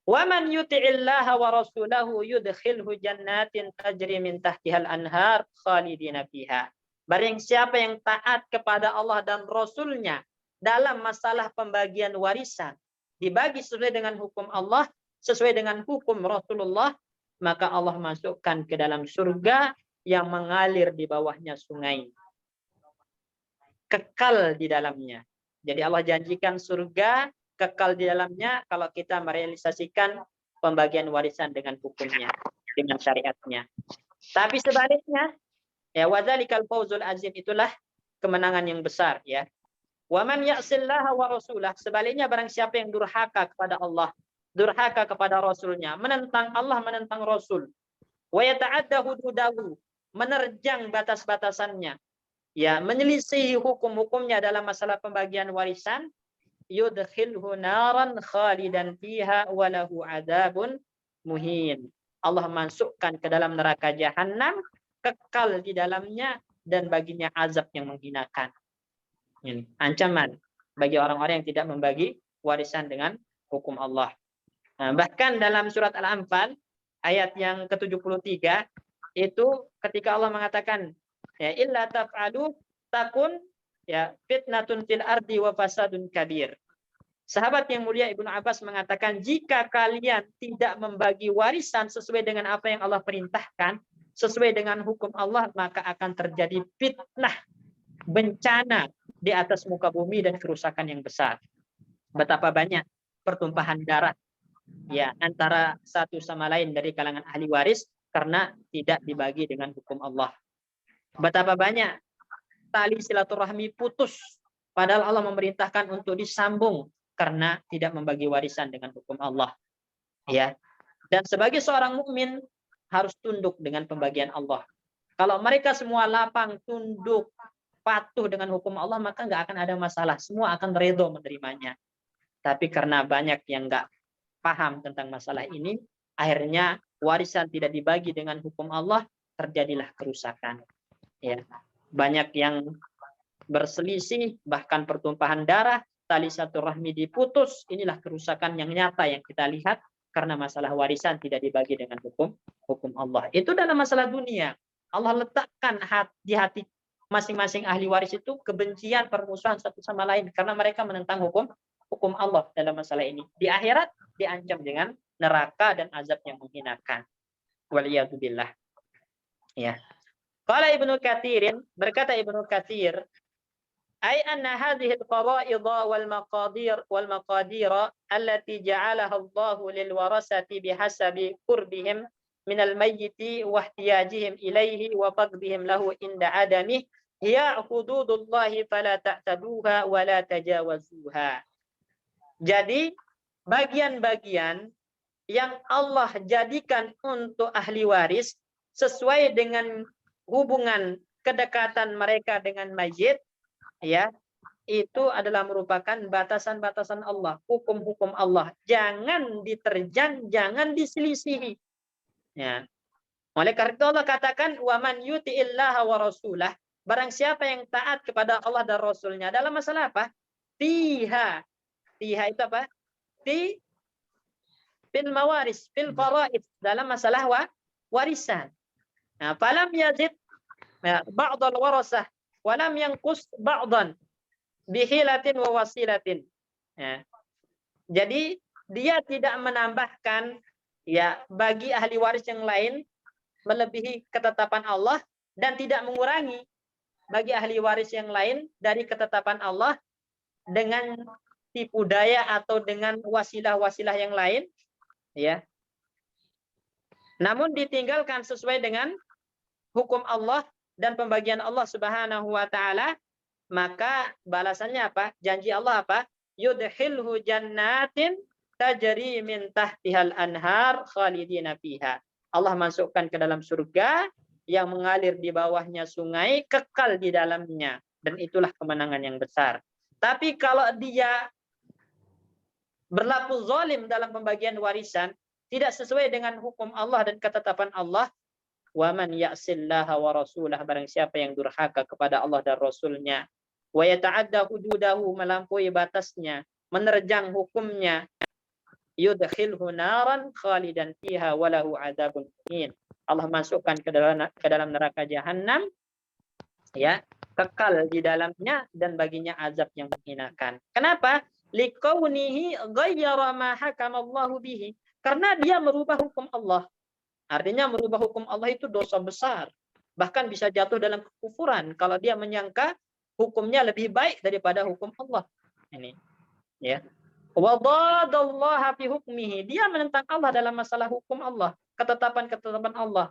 Wa man yuti'illaha wa rasulahu yudkhilhu jannatin tajri min tahtihal anhar khalidina fiha. Barang siapa yang taat kepada Allah dan Rasulnya dalam masalah pembagian warisan, dibagi sesuai dengan hukum Allah, sesuai dengan hukum Rasulullah, maka Allah masukkan ke dalam surga yang mengalir di bawahnya sungai. Kekal di dalamnya. Jadi Allah janjikan surga, kekal di dalamnya kalau kita merealisasikan pembagian warisan dengan hukumnya, dengan syariatnya. Tapi sebaliknya, ya wadzalikal fawzul azim, itulah kemenangan yang besar, ya. Wa man ya'sillaha wa rasulah, sebaliknya barang siapa yang durhaka kepada Allah, durhaka kepada Rasulnya, menentang Allah, menentang Rasul, wa yata'adda hududahu, menerjang batas-batasannya, ya, menyelisihi hukum-hukumnya dalam masalah pembagian warisan, yudkhilhu naran khalidan fiha wa lahu adzabun muhin. Allah masukkan ke dalam neraka jahanam, kekal di dalamnya, dan baginya azab yang menghinakan. Ini ancaman bagi orang-orang yang tidak membagi warisan dengan hukum Allah. Nah, bahkan dalam surat Al-Anfal ayat yang ke-73 itu ketika Allah mengatakan, ya illa taf'alu takun ya fitnatun fil ardi wa fasadun kabir. Sahabat yang mulia Ibnu Abbas mengatakan, jika kalian tidak membagi warisan sesuai dengan apa yang Allah perintahkan, sesuai dengan hukum Allah, maka akan terjadi fitnah, bencana di atas muka bumi dan kerusakan yang besar. Betapa banyak pertumpahan darah ya antara satu sama lain dari kalangan ahli waris karena tidak dibagi dengan hukum Allah. Betapa banyak tali silaturahmi putus padahal Allah memerintahkan untuk disambung karena tidak membagi warisan dengan hukum Allah. Ya. Dan sebagai seorang mukmin harus tunduk dengan pembagian Allah. Kalau mereka semua lapang, tunduk, patuh dengan hukum Allah, maka nggak akan ada masalah. Semua akan redho menerimanya. Tapi karena banyak yang nggak paham tentang masalah ini, akhirnya warisan tidak dibagi dengan hukum Allah, terjadilah kerusakan. Ya. Banyak yang berselisih, bahkan pertumpahan darah, tali silaturahmi diputus. Inilah kerusakan yang nyata yang kita lihat karena masalah warisan tidak dibagi dengan hukum Allah. Itu dalam masalah dunia. Allah letakkan di hati masing-masing ahli waris itu kebencian, permusuhan satu sama lain karena mereka menentang hukum Allah dalam masalah ini. Di akhirat diancam dengan neraka dan azab yang menghinakan. Waliyadzubillah. Ya. Qala Ibnu Katsirin, berkata Ibnu Katsir, ay anna hadhihi al-qara'id wal maqadir allati ja'alaha Allah lil warasati bihasabi qurbihim min al-mayyit wa ihtiyajihim ilayhi wa faqdihim lahu inda adamih hiya hududullah fala ta'taduha wa la tajawazuha. Jadi bagian-bagian yang Allah jadikan untuk ahli waris sesuai dengan hubungan kedekatan mereka dengan mayit, ya, itu adalah merupakan batasan-batasan Allah, hukum-hukum Allah. Jangan diterjang, jangan diselisihi. Ya. Oleh karena itu Allah katakan, wa man yuti'illaha wa rasulah, barang siapa yang taat kepada Allah dan Rasulnya dalam masalah apa? Tiha itu apa? Fil mawaris, fil faraid, dalam masalah warisan. Nah, falam yazid ba'dal warasah walam yanqus ba'dan bihilatin wa wasilatin. Ya. Jadi dia tidak menambahkan, ya, bagi ahli waris yang lain melebihi ketetapan Allah dan tidak mengurangi bagi ahli waris yang lain dari ketetapan Allah dengan tipu daya atau dengan wasilah-wasilah yang lain, ya. Namun ditinggalkan sesuai dengan hukum Allah dan pembagian Allah Subhanahu wa taala, maka balasannya apa? Janji Allah apa? Yudkhilhu jannatin tajri min tahtihal anhar khalidina fiha. Allah masukkan ke dalam surga yang mengalir di bawahnya sungai, kekal di dalamnya, dan itulah kemenangan yang besar. Tapi kalau dia berlaku zalim dalam pembagian warisan, tidak sesuai dengan hukum Allah dan ketetapan Allah, wa man ya'sillaha wa rasulah, barang siapa yang durhaka kepada Allah dan Rasulnya, wa yata'adda hududahu, melampaui batasnya, menerjang hukumnya, yudkhilhu naran khalidan fiha wa lahu adzabun muhin. Allah masukkan ke dalam neraka jahanam, ya, kekal di dalamnya dan baginya azab yang menghinakan. Kenapa? Liqaunihi ghayyara ma hakamallahu bihi. Karena dia merubah hukum Allah. Artinya merubah hukum Allah itu dosa besar. Bahkan bisa jatuh dalam kekufuran kalau dia menyangka hukumnya lebih baik daripada hukum Allah. Ini, ya. Wa dadallaha fi hukmihi. Dia menentang Allah dalam masalah hukum Allah, ketetapan-ketetapan Allah.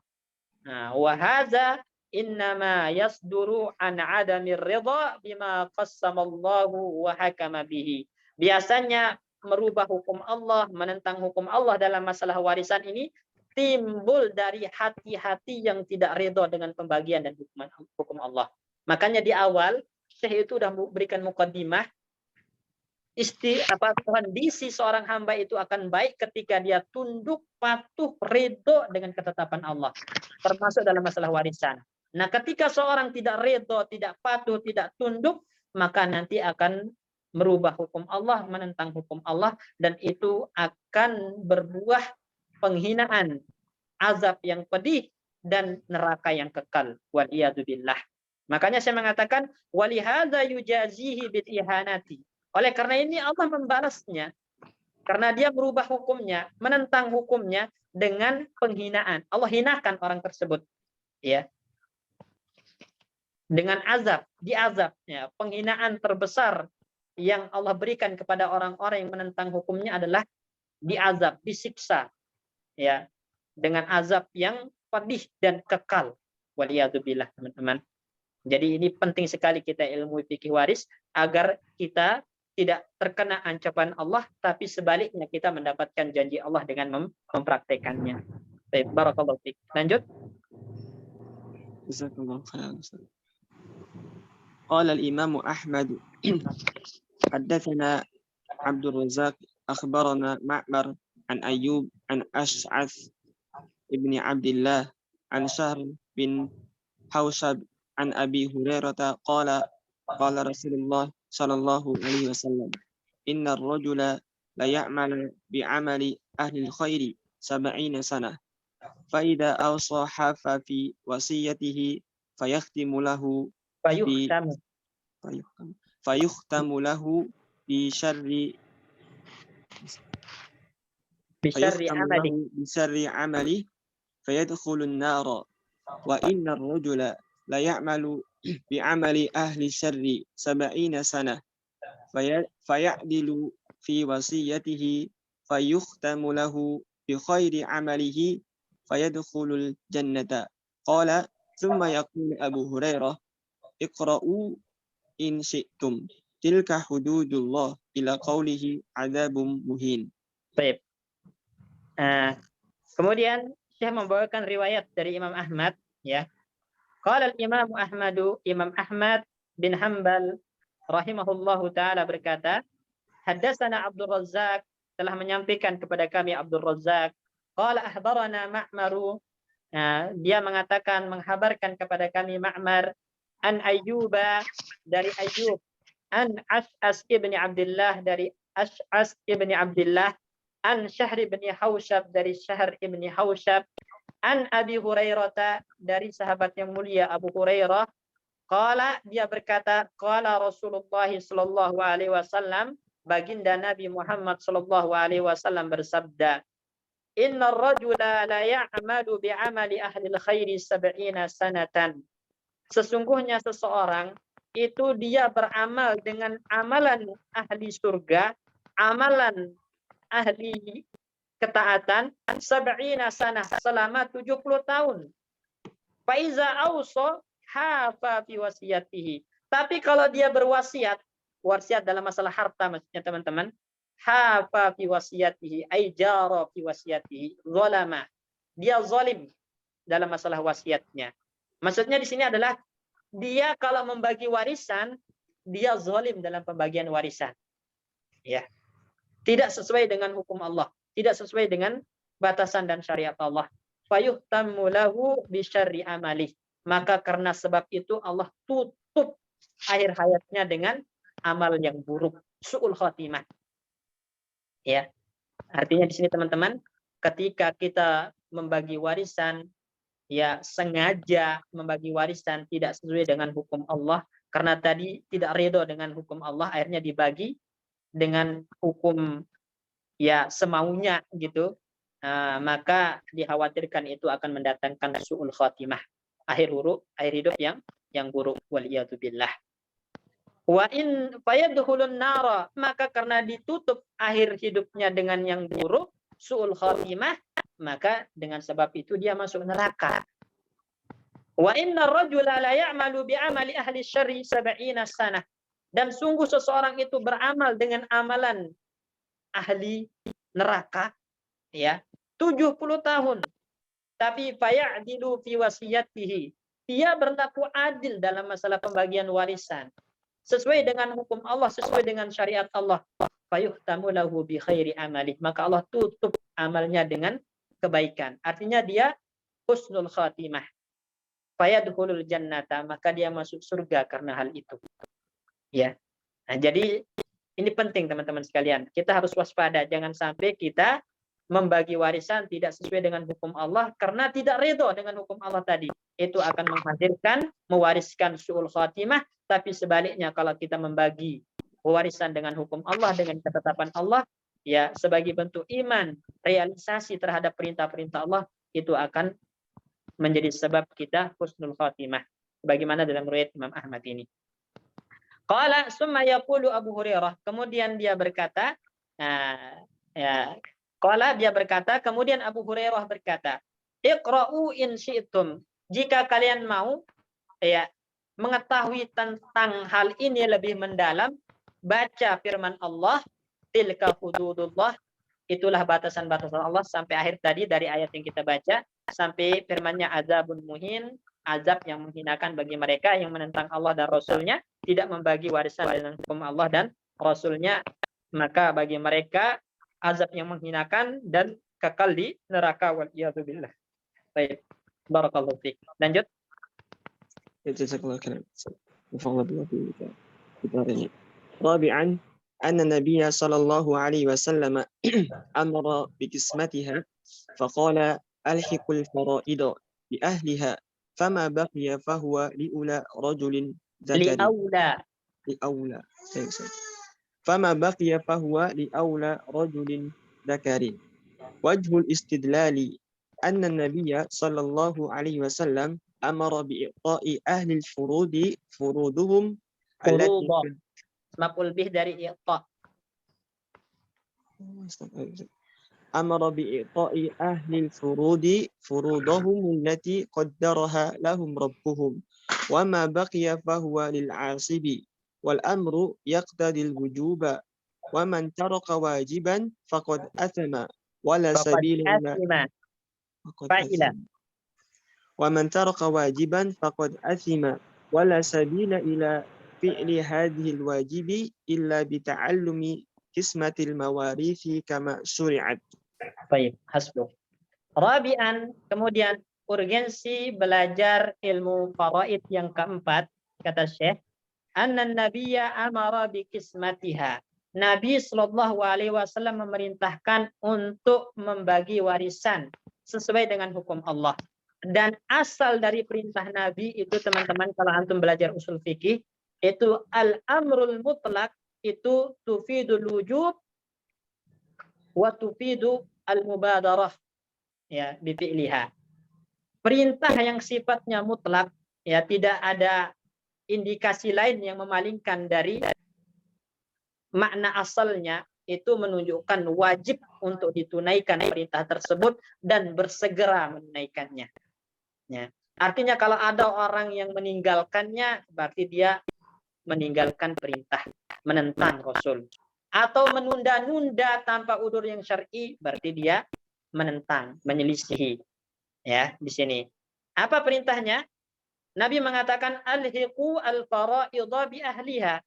Nah, wa hadza innama yasduru an adamir ridha bima qassamallahu wa hakama bihi. Biasanya merubah hukum Allah, menentang hukum Allah dalam masalah warisan ini timbul dari hati-hati yang tidak ridha dengan pembagian dan hukum Allah. Makanya di awal Syekh itu sudah berikan mukaddimah, kondisi seorang hamba itu akan baik ketika dia tunduk, patuh, ridho dengan ketetapan Allah, termasuk dalam masalah warisan. Nah, ketika seorang tidak ridho, tidak patuh, tidak tunduk, maka nanti akan merubah hukum Allah, menentang hukum Allah, dan itu akan berbuah penghinaan, azab yang pedih, dan neraka yang kekal. Waliyadzubillah. Makanya saya mengatakan, walihadza yujazihi bil ihanati. Oleh karena ini Allah membalasnya, karena dia merubah hukumnya, menentang hukumnya dengan penghinaan. Allah hinakan orang tersebut, ya, dengan azab, diazab. Ya, penghinaan terbesar yang Allah berikan kepada orang-orang yang menentang hukumnya adalah diazab, disiksa, ya, dengan azab yang pedih dan kekal. Waliyadzubillah, teman-teman. Jadi ini penting sekali kita ilmu fikih waris agar kita tidak terkena ancaman Allah, tapi sebaliknya kita mendapatkan janji Allah dengan mempraktekannya. Baik, barakallahu fiik. Lanjut. Jazakallahu khairan. Qala al-Imam Ahmad حدثنا عبد الرزاق أخبرنا معمر عن أيوب عن أشعث ابن عبد الله عن شهر بن حوشب عن أبي هريرة قال قال رسول الله صلى الله عليه وسلم إن الرجل ليعمل بعمل أهل الخير 70 سنة فإذا أوصى حاف في وصيته فيختم له بشر Bisyarri فيختم له amali. بشر عمله فيدخل النار وإن الرجل لا يعمل بعمل أهل الشر 70 سنة فيعدل في وصيته فيختم له بخير عمله فيدخل الجنة قال ثم يقول أبو هريرة اقرأوا إن شئتم تلك حدود الله إلى قوله عذاب مهين. Baik. Kemudian Syekh membawakan riwayat dari Imam Ahmad, ya. Qala al-Imam Ahmadu, Imam Ahmad bin Hanbal rahimahullahu taala berkata, haddatsana Abdul Razzaq, telah menyampaikan kepada kami Abdul Razzaq, qala ahbarana Ma'maru, dia mengatakan menghabarkan kepada kami Ma'mar an Ayyuba, dari Ayyub, an Ash'as ibni Abdullah, dari Ash'as ibni Abdullah, an Syahr ibn Hausyab, dari Syahr ibn Hausyab, an Abi Hurairah, dari sahabat yang mulia Abu Hurairah, qala, dia berkata, qala Rasulullah sallallahu alaihi wasallam, baginda Nabi Muhammad sallallahu alaihi wasallam bersabda, innar rajula la ya'malu bi'amali ahli al-khairi 70 sanatan. Sesungguhnya seseorang itu dia beramal dengan amalan ahli surga, amalan ahli ketaatan 70 sanah, selama 70 tahun. Faiza auso hafa fi wasiyatihi. Tapi kalau dia berwasiat, wasiat dalam masalah harta maksudnya teman-teman, hafa fi wasiyatihi ay jara fi wasiyatihi, zalama. Dia zalim dalam masalah wasiatnya. Maksudnya di sini adalah dia kalau membagi warisan, dia zalim dalam pembagian warisan. Ya. Tidak sesuai dengan hukum Allah, tidak sesuai dengan batasan dan syariat Allah. Fayuhtammu lahu bisyarri amalih. Maka karena sebab itu Allah tutup akhir hayatnya dengan amal yang buruk, su'ul khatimah. Ya. Artinya di sini teman-teman, ketika kita membagi warisan, ya sengaja membagi warisan tidak sesuai dengan hukum Allah, karena tadi tidak ridho dengan hukum Allah, akhirnya dibagi dengan hukum ya semaunya gitu, maka dikhawatirkan itu akan mendatangkan su'ul khatimah, akhir hidup yang buruk, waliyadzubillah. Wa in fayadkhulun nara, maka karena ditutup akhir hidupnya dengan yang buruk, su'ul khatimah, maka dengan sebab itu dia masuk neraka. Wa inna rajula la ya'malu bi'amali ahli syarri 70 sanah. Dan sungguh seseorang itu beramal dengan amalan ahli neraka, ya, 70 tahun. Tapi faya'dilu fi wasiyatihi. Dia berlaku adil dalam masalah pembagian warisan. Sesuai dengan hukum Allah, sesuai dengan syariat Allah. Fayuhtamu lahu bi khairi amalih. Maka Allah tutup amalnya dengan kebaikan. Artinya dia husnul khatimah. Fayadkhulul jannata, maka dia masuk surga karena hal itu. Ya. Nah, jadi ini penting teman-teman sekalian. Kita harus waspada, jangan sampai kita membagi warisan tidak sesuai dengan hukum Allah karena tidak ridho dengan hukum Allah tadi. Itu akan menghadirkan mewariskan su'ul khatimah. Tapi sebaliknya kalau kita membagi warisan dengan hukum Allah, dengan ketetapan Allah, ya sebagai bentuk iman, realisasi terhadap perintah-perintah Allah, itu akan menjadi sebab kita husnul khatimah. Bagaimana dalam riwayat Imam Ahmad ini. Qala summa yaqulu Abu Hurairah, kemudian dia berkata, qala dia berkata, kemudian Abu Hurairah berkata, iqra'u in syi'tum, jika kalian mau ya mengetahui tentang hal ini lebih mendalam, baca firman Allah, tilka hududullah, itulah batasan-batasan Allah, sampai akhir tadi dari ayat yang kita baca sampai firman-Nya azabun muhin, azab yang menghinakan bagi mereka yang menentang Allah dan Rasul-Nya, tidak membagi warisan dengan hukum Allah dan Rasul-Nya, maka bagi mereka azab yang menghinakan dan kekal di neraka, waliyadzubillah. Baik, barakallahu fiik. Lanjut. Jazakallahu khairan. رابعا أن النبي صلى الله عليه وسلم أمر بقسمتها فقال ألحق الفرائض بأهلها فما بقي فهو لأولى رجل ذكر لأولى فما بقي فهو لأولى رجل ذكر Wajhul istidlali anna Nabiya sallallahu alaihi wasallam amara bi'i'ta'i ahli al-furudi furuduhum allati Furudah. Maf'ul bih dari i'ta. أمر بإعطاء أهل الفروض فروضهم التي قدرها لهم ربهم وما بقي فهو للعاصب والأمر يقتضي الوجوب ومن ترك واجبا فقد أثم ولا Faqad سبيل إلى asima. فقد Fa'ila. أثم ومن ترك واجبا فقد أثم ولا سبيل إلى فعل هذه الواجب إلا بتعلم قسمة المواريث كما شرعت. Baik, hasbuh. Rabi'an, kemudian urgensi belajar ilmu faraid yang keempat, kata Syekh, anna nabiyya amara bi kismatiha. Nabi Shallallahu alaihi wasallam memerintahkan untuk membagi warisan sesuai dengan hukum Allah. Dan asal dari perintah Nabi itu, teman-teman, kalau antum belajar usul fikih, itu al-amrul mutlak, itu tufidul wujub wa tufidu al-mubadarah, ya, bi fi'liha. Perintah yang sifatnya mutlak, ya, tidak ada indikasi lain yang memalingkan dari makna asalnya, itu menunjukkan wajib untuk ditunaikan perintah tersebut dan bersegera menunaikannya. Ya. Artinya kalau ada orang yang meninggalkannya, berarti dia meninggalkan perintah, menentang Rasul. Atau menunda-nunda tanpa udzur yang syar'i, berarti dia menentang, menyelisihi. Ya, di sini. Apa perintahnya? Nabi mengatakan alhiqu al-fara'idha bi ahliha.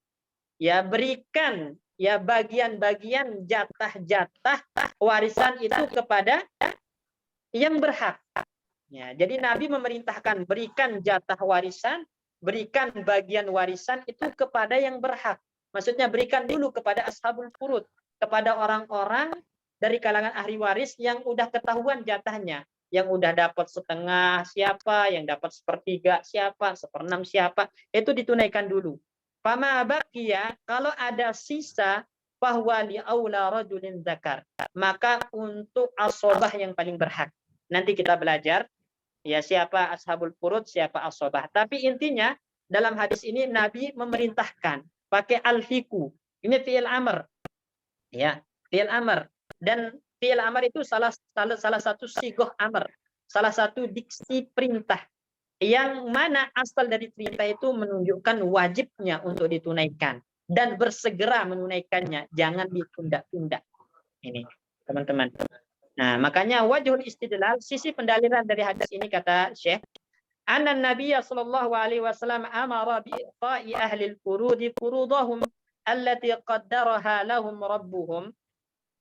Ya, berikan ya bagian-bagian jatah-jatah warisan itu kepada yang berhak. Ya, jadi Nabi memerintahkan berikan jatah warisan, berikan bagian warisan itu kepada yang berhak. Maksudnya berikan dulu kepada ashabul furud, kepada orang-orang dari kalangan ahli waris yang udah ketahuan jatahnya, yang udah dapat setengah siapa, yang dapat sepertiga siapa, seperenam siapa, itu ditunaikan dulu. Fama baqiya, kalau ada sisa, bahwa li aula rajulin zakar, maka untuk asobah yang paling berhak. Nanti kita belajar ya siapa ashabul furud, siapa asobah. Tapi intinya dalam hadis ini Nabi memerintahkan pakai al-hiku. Ini fi'il amr. Ya, fi'il amr. Dan fi'il amr itu salah satu sigoh amr, salah satu diksi perintah, yang mana asal dari perintah itu menunjukkan wajibnya untuk ditunaikan dan bersegera menunaikannya, jangan ditunda-tunda. Ini, teman-teman. Nah, makanya wajhul istidlal, sisi pendalilan dari hadis ini, kata Syekh, anna Nabiya sallallahu alaihi wasallam amara bi iqa'i ahli al-furudi furudahum allati qaddaraha lahum rabbuhum.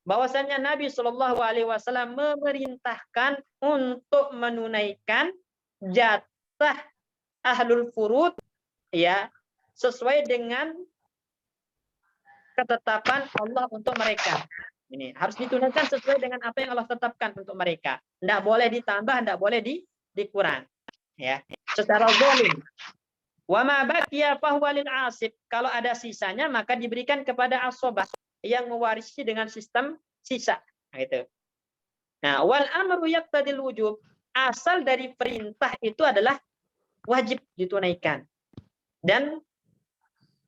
Bahwasanya Nabi sallallahu alaihi wasallam memerintahkan untuk menunaikan jatah ahlul furud, ya, sesuai dengan ketetapan Allah untuk mereka. Ini harus ditunaikan sesuai dengan apa yang Allah tetapkan untuk mereka. Tidak boleh ditambah, tidak boleh dikurang. Ya, secara zalim. Wa ma baqiya fahuwa lil asib. Kalau ada sisanya maka diberikan kepada asobah yang mewarisi dengan sistem sisa. Nah, itu. Nah, wal amru yaqtadil wujub. Asal dari perintah itu adalah wajib ditunaikan. Dan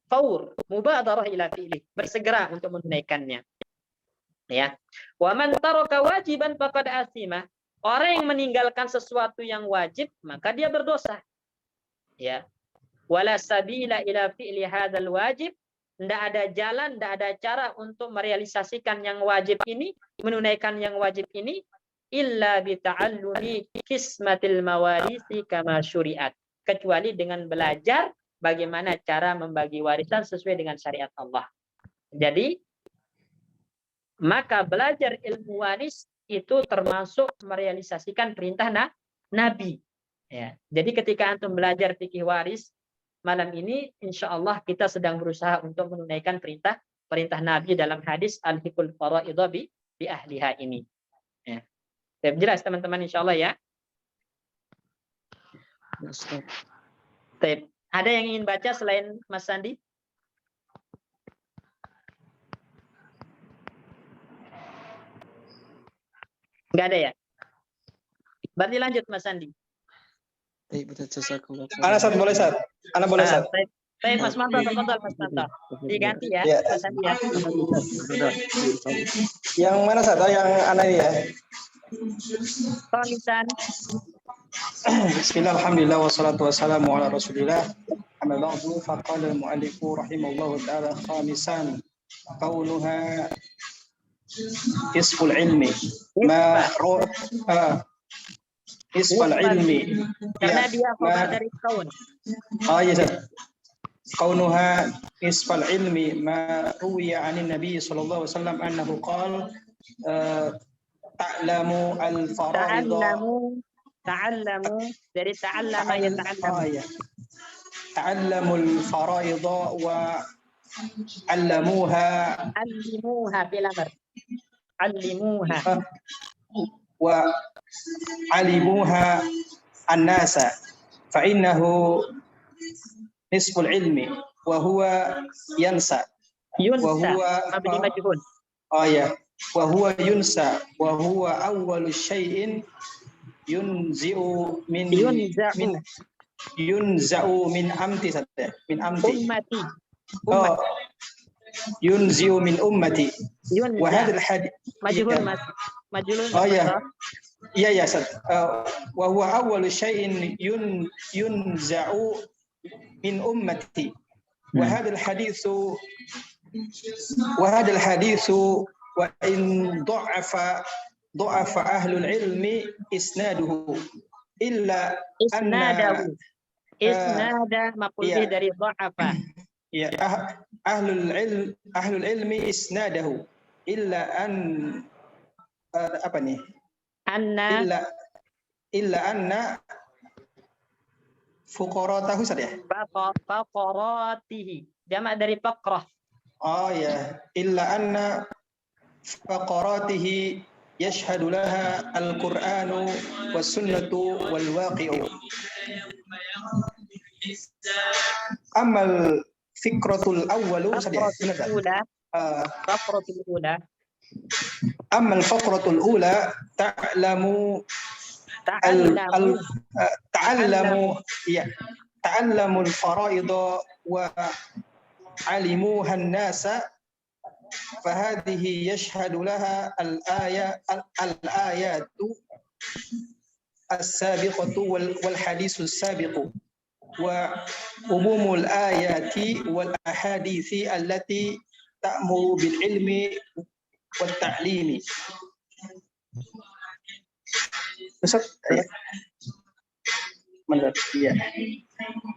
faur, mubadarah ila fi'li, bersegera untuk menunaikannya. Ya. Wa man taraka wajiban faqad asima. Orang yang meninggalkan sesuatu yang wajib, maka dia berdosa. Ya. Wala sabila ila fi'li hadzal wajib. Tidak ada jalan, tidak ada cara untuk merealisasikan yang wajib ini, menunaikan yang wajib ini, illa bita'allumi kismatil mawarisi kama syuriat. Kecuali dengan belajar bagaimana cara membagi warisan sesuai dengan syariat Allah. Jadi, maka belajar ilmu waris itu termasuk merealisasikan perintah Nabi. Ya. Jadi ketika antum belajar fikih waris malam ini, insya Allah kita sedang berusaha untuk menunaikan perintah Nabi dalam hadis al-hikul fara'idha bi ahliha ini. Ya. Jelas teman-teman, insya Allah ya. Ada yang ingin baca selain Mas Sandi? Enggak ada ya? Berarti lanjut Mas Andi. Ana Ustaz, boleh Ustaz? Ana boleh Ustaz? Saya Mas Manto, tafadhol Mas Manto. Diganti ya, Ya. Mas Andi ya. Yang mana Ustaz? Oh, yang Ana ini ya. Khamisan. Bismillah, alhamdulillah, wassalatu wassalamu ala rasulillah. Amma ba'du, faqala al-mu'allifu rahimahullahu ta'ala khamisan kaunuha isful ilmi isful ilmi Karena ya, dia khabar dari kaun. oh iya Ustaz. Kaunuha isfal ilmi ma ruwiya 'anil nabi sallallahu alaihi wasallam annahu qala ta'lamu al-fara'id. Ta'allamu dari ta'allama ya ta'allamu. Oh iya. Ta'allamul fara'id wa 'allamuha fil amr. 'Allimuha. wa 'alimuha an-nasa fa innahu nisful ilmi wa huwa yansa wa huwa mabni majhul. oh ya wa huwa yunsa wa huwa awwalu syai'in yunza'u min amti Ummati. oh yunzi'u min ummati wa hadha al-hadith Majhul Mas. Majhul. oh ya iya ya Ustaz. Wa huwa awwalu syai'in yunza'u min ummati wa hadha al-hadithu wa in ضعف أهل العلم إسناده إلا Isnada maqul dari dha'afa. ya ahlul ilmi isnadahu illa an apa nih illa anna fuqaratahu Ustaz ya Faqaratihi jamak dari faqrah. oh ya illa anna faqaratihi yashhadu laha al-Qur'anu was-sunnatu wal-waqi'u. Amal fikratul awwalu Faqratul ula. Amal fikratul ula ta'lamu ta'allamu al-fara'id wa 'alimuha an-nasa فهذه يشهد لها الآيات السابقة والحديث السابق وعموم الآيات والأحاديث التي تأمر بالعلم والتعليم.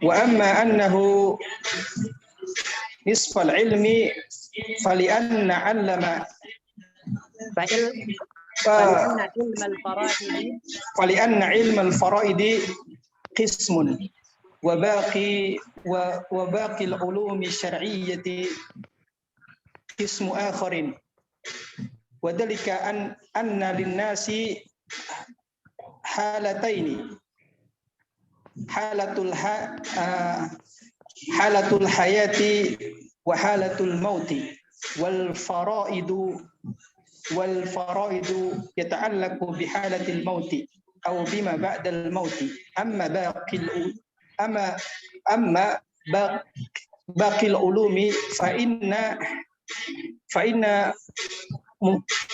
وأما أنه نصف العلم فلأن علم الفرائض قسم وباقي العلوم الشرعية قسم آخر وذلك أن للناس حالتين حالة الحياة وحالة الموت والفرائض يتعلق بحالة الموت أو بما بعد الموت أما باقي العلوم فإن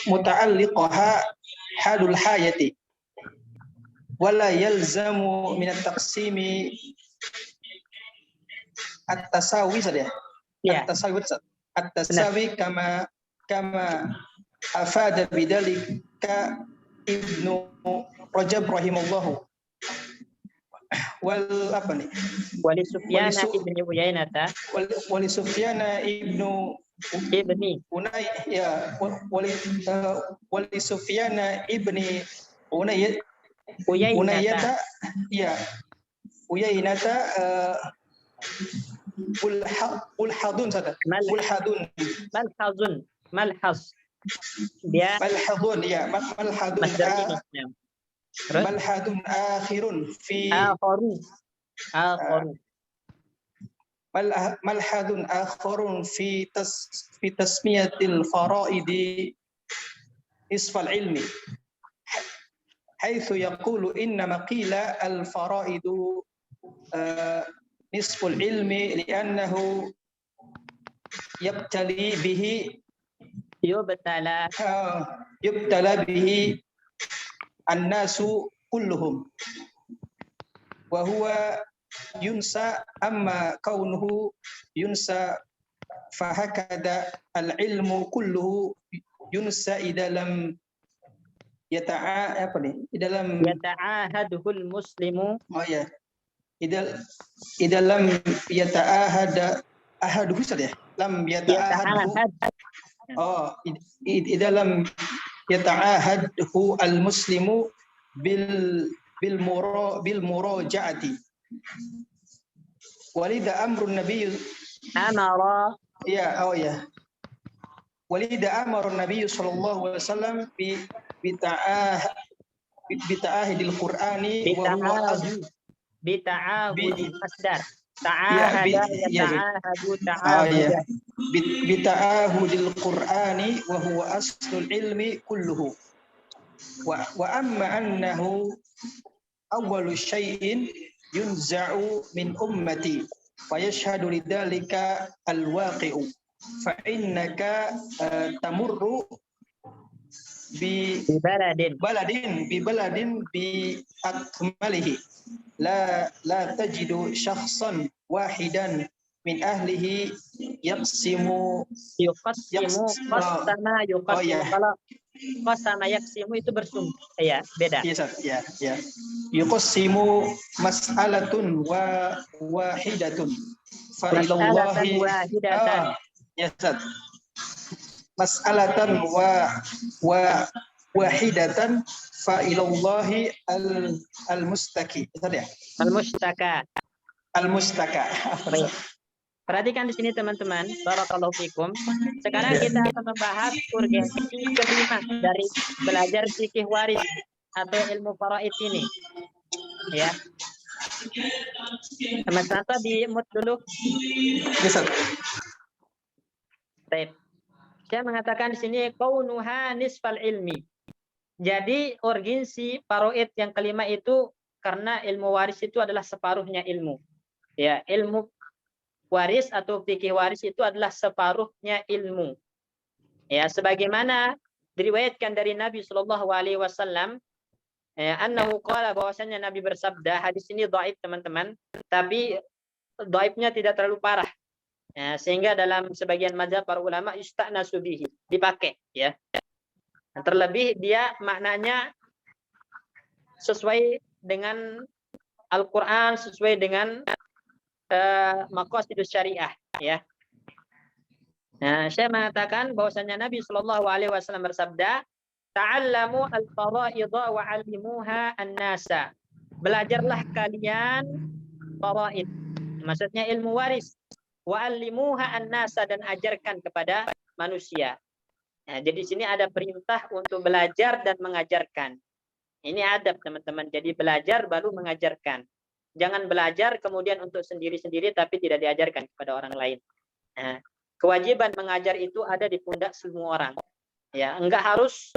متعلقها حال الحياة ولا يلزم من التقسيم التساوي التساوي كما أفاد بذلك ابن رجب رحمه الله ولسفيان ابن عيينة ولسفيان ابن ولسفيان ابن عيينة Mulhadun saja. Malhaz. Dia malhadun ya, malhadun. Malhadun akhirun fi malhadun akhirun fi tasmiyatil faraidi isfal ilmi حيث يقول إنما قيل الفرائض نصف العلم لأنه يبتلي به يبتلى به الناس كلهم وهو ينسى أما كونه ينسى فهكذا العلم كله ينسى إذا لم يتعاهده المسلم إذا لم يتعاهد أحده لم يتعاهده إذا لم يتعاهده المسلم بالمراجعة ولذا أمر النبي ولذا أمر النبي صلى الله عليه وسلم بتعاهد القرآن وهو بتعاهد المصدر تعاهد يتعاهد تعاهدا بتعاهد القرآن وهو أصل العلم كله وأما أنه أول شيء ينزع من أمتي فيشهد لذلك الواقع فإنك تمر ببلد بأكمله لا تجد شخصا واحدا من أهله يقسم qasama yaksimu itu bersumber ya beda yuqsimu mas'alatun wahidatun fa ilallahi mas'alatan wahidatan fa ilallahi al-mustaka. Perhatikan di sini teman-teman, barakallahu fikum. Sekarang kita akan membahas urgensi kelima dari belajar fikih waris atau ilmu faraid ini. Ya. Mas Santo di mute dulu. Baik. Saya mengatakan di sini kaunuha nisfal ilmi. Jadi urgensi faraid yang kelima itu karena ilmu waris itu adalah separuhnya ilmu. Ya, ilmu waris atau fikih waris itu adalah separuhnya ilmu. Ya, sebagaimana diriwayatkan dari Nabi Shallallahu Alaihi Wasallam, annahu qala bahwasanya Nabi bersabda, hadis ini dhaif teman-teman, tapi dhaifnya tidak terlalu parah. Ya, sehingga dalam sebagian mazhab para ulama yusta'nasu bihi, dipakai ya. Terlebih dia maknanya sesuai dengan Al-Qur'an, sesuai dengan maqasidus syariah ya. Nah, saya mengatakan bahwasanya Nabi Shallallahu Alaihi Wasallam bersabda, ta'allamu al-faraidha wa 'allimuha an-nasa. Belajarlah kalian faraid. Maksudnya ilmu waris. Wa 'allimuha an-nasa dan ajarkan kepada manusia. Nah, jadi di sini ada perintah untuk belajar dan mengajarkan. Ini adab teman-teman. Jadi belajar baru mengajarkan. Jangan belajar kemudian untuk sendiri-sendiri tapi tidak diajarkan kepada orang lain. Nah, kewajiban mengajar itu ada di pundak semua orang. Ya, enggak harus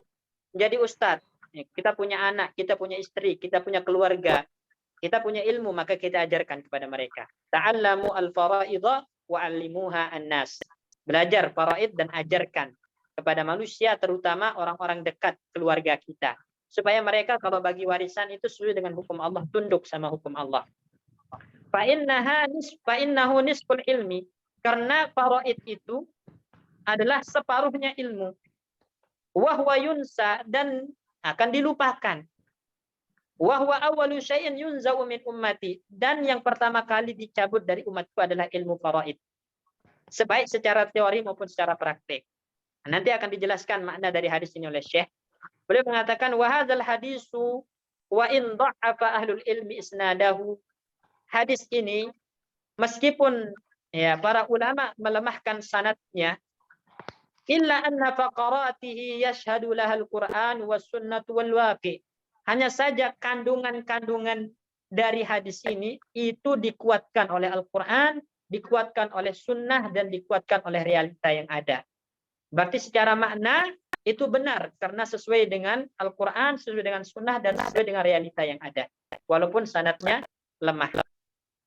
jadi ustadz. Kita punya anak, kita punya istri, kita punya keluarga, kita punya ilmu, maka kita ajarkan kepada mereka. Ta'allamu al-faraidha wa 'allimuha an-nas. Belajar faraid dan ajarkan kepada manusia, terutama orang-orang dekat keluarga kita. Supaya mereka kalau bagi warisan itu sesuai dengan hukum Allah, tunduk sama hukum Allah. Fa innahu nisful ilmi, karena faraid itu adalah separuhnya ilmu. Wa huwa yunsa, dan akan dilupakan. Wa huwa awwalu syai'in yunza'u min ummati, dan yang pertama kali dicabut dari umatku adalah ilmu faraid. Sebaik secara teori maupun secara praktik. Nanti akan dijelaskan makna dari hadis ini oleh Syekh. Beliau mengatakan wa hadzal hadisu wa in dha'afa ahlul ilmi isnadahu. Hadis ini meskipun ya para ulama melemahkan sanadnya, illa anna faqaratihi yashhadu lahal Qur'an was sunnah wal waqi. Hanya saja kandungan-kandungan dari hadis ini itu dikuatkan oleh Al-Qur'an, dikuatkan oleh sunnah dan dikuatkan oleh realita yang ada. Berarti secara makna itu benar karena sesuai dengan Al-Quran, sesuai dengan Sunnah, dan sesuai dengan realita yang ada. Walaupun sanadnya lemah.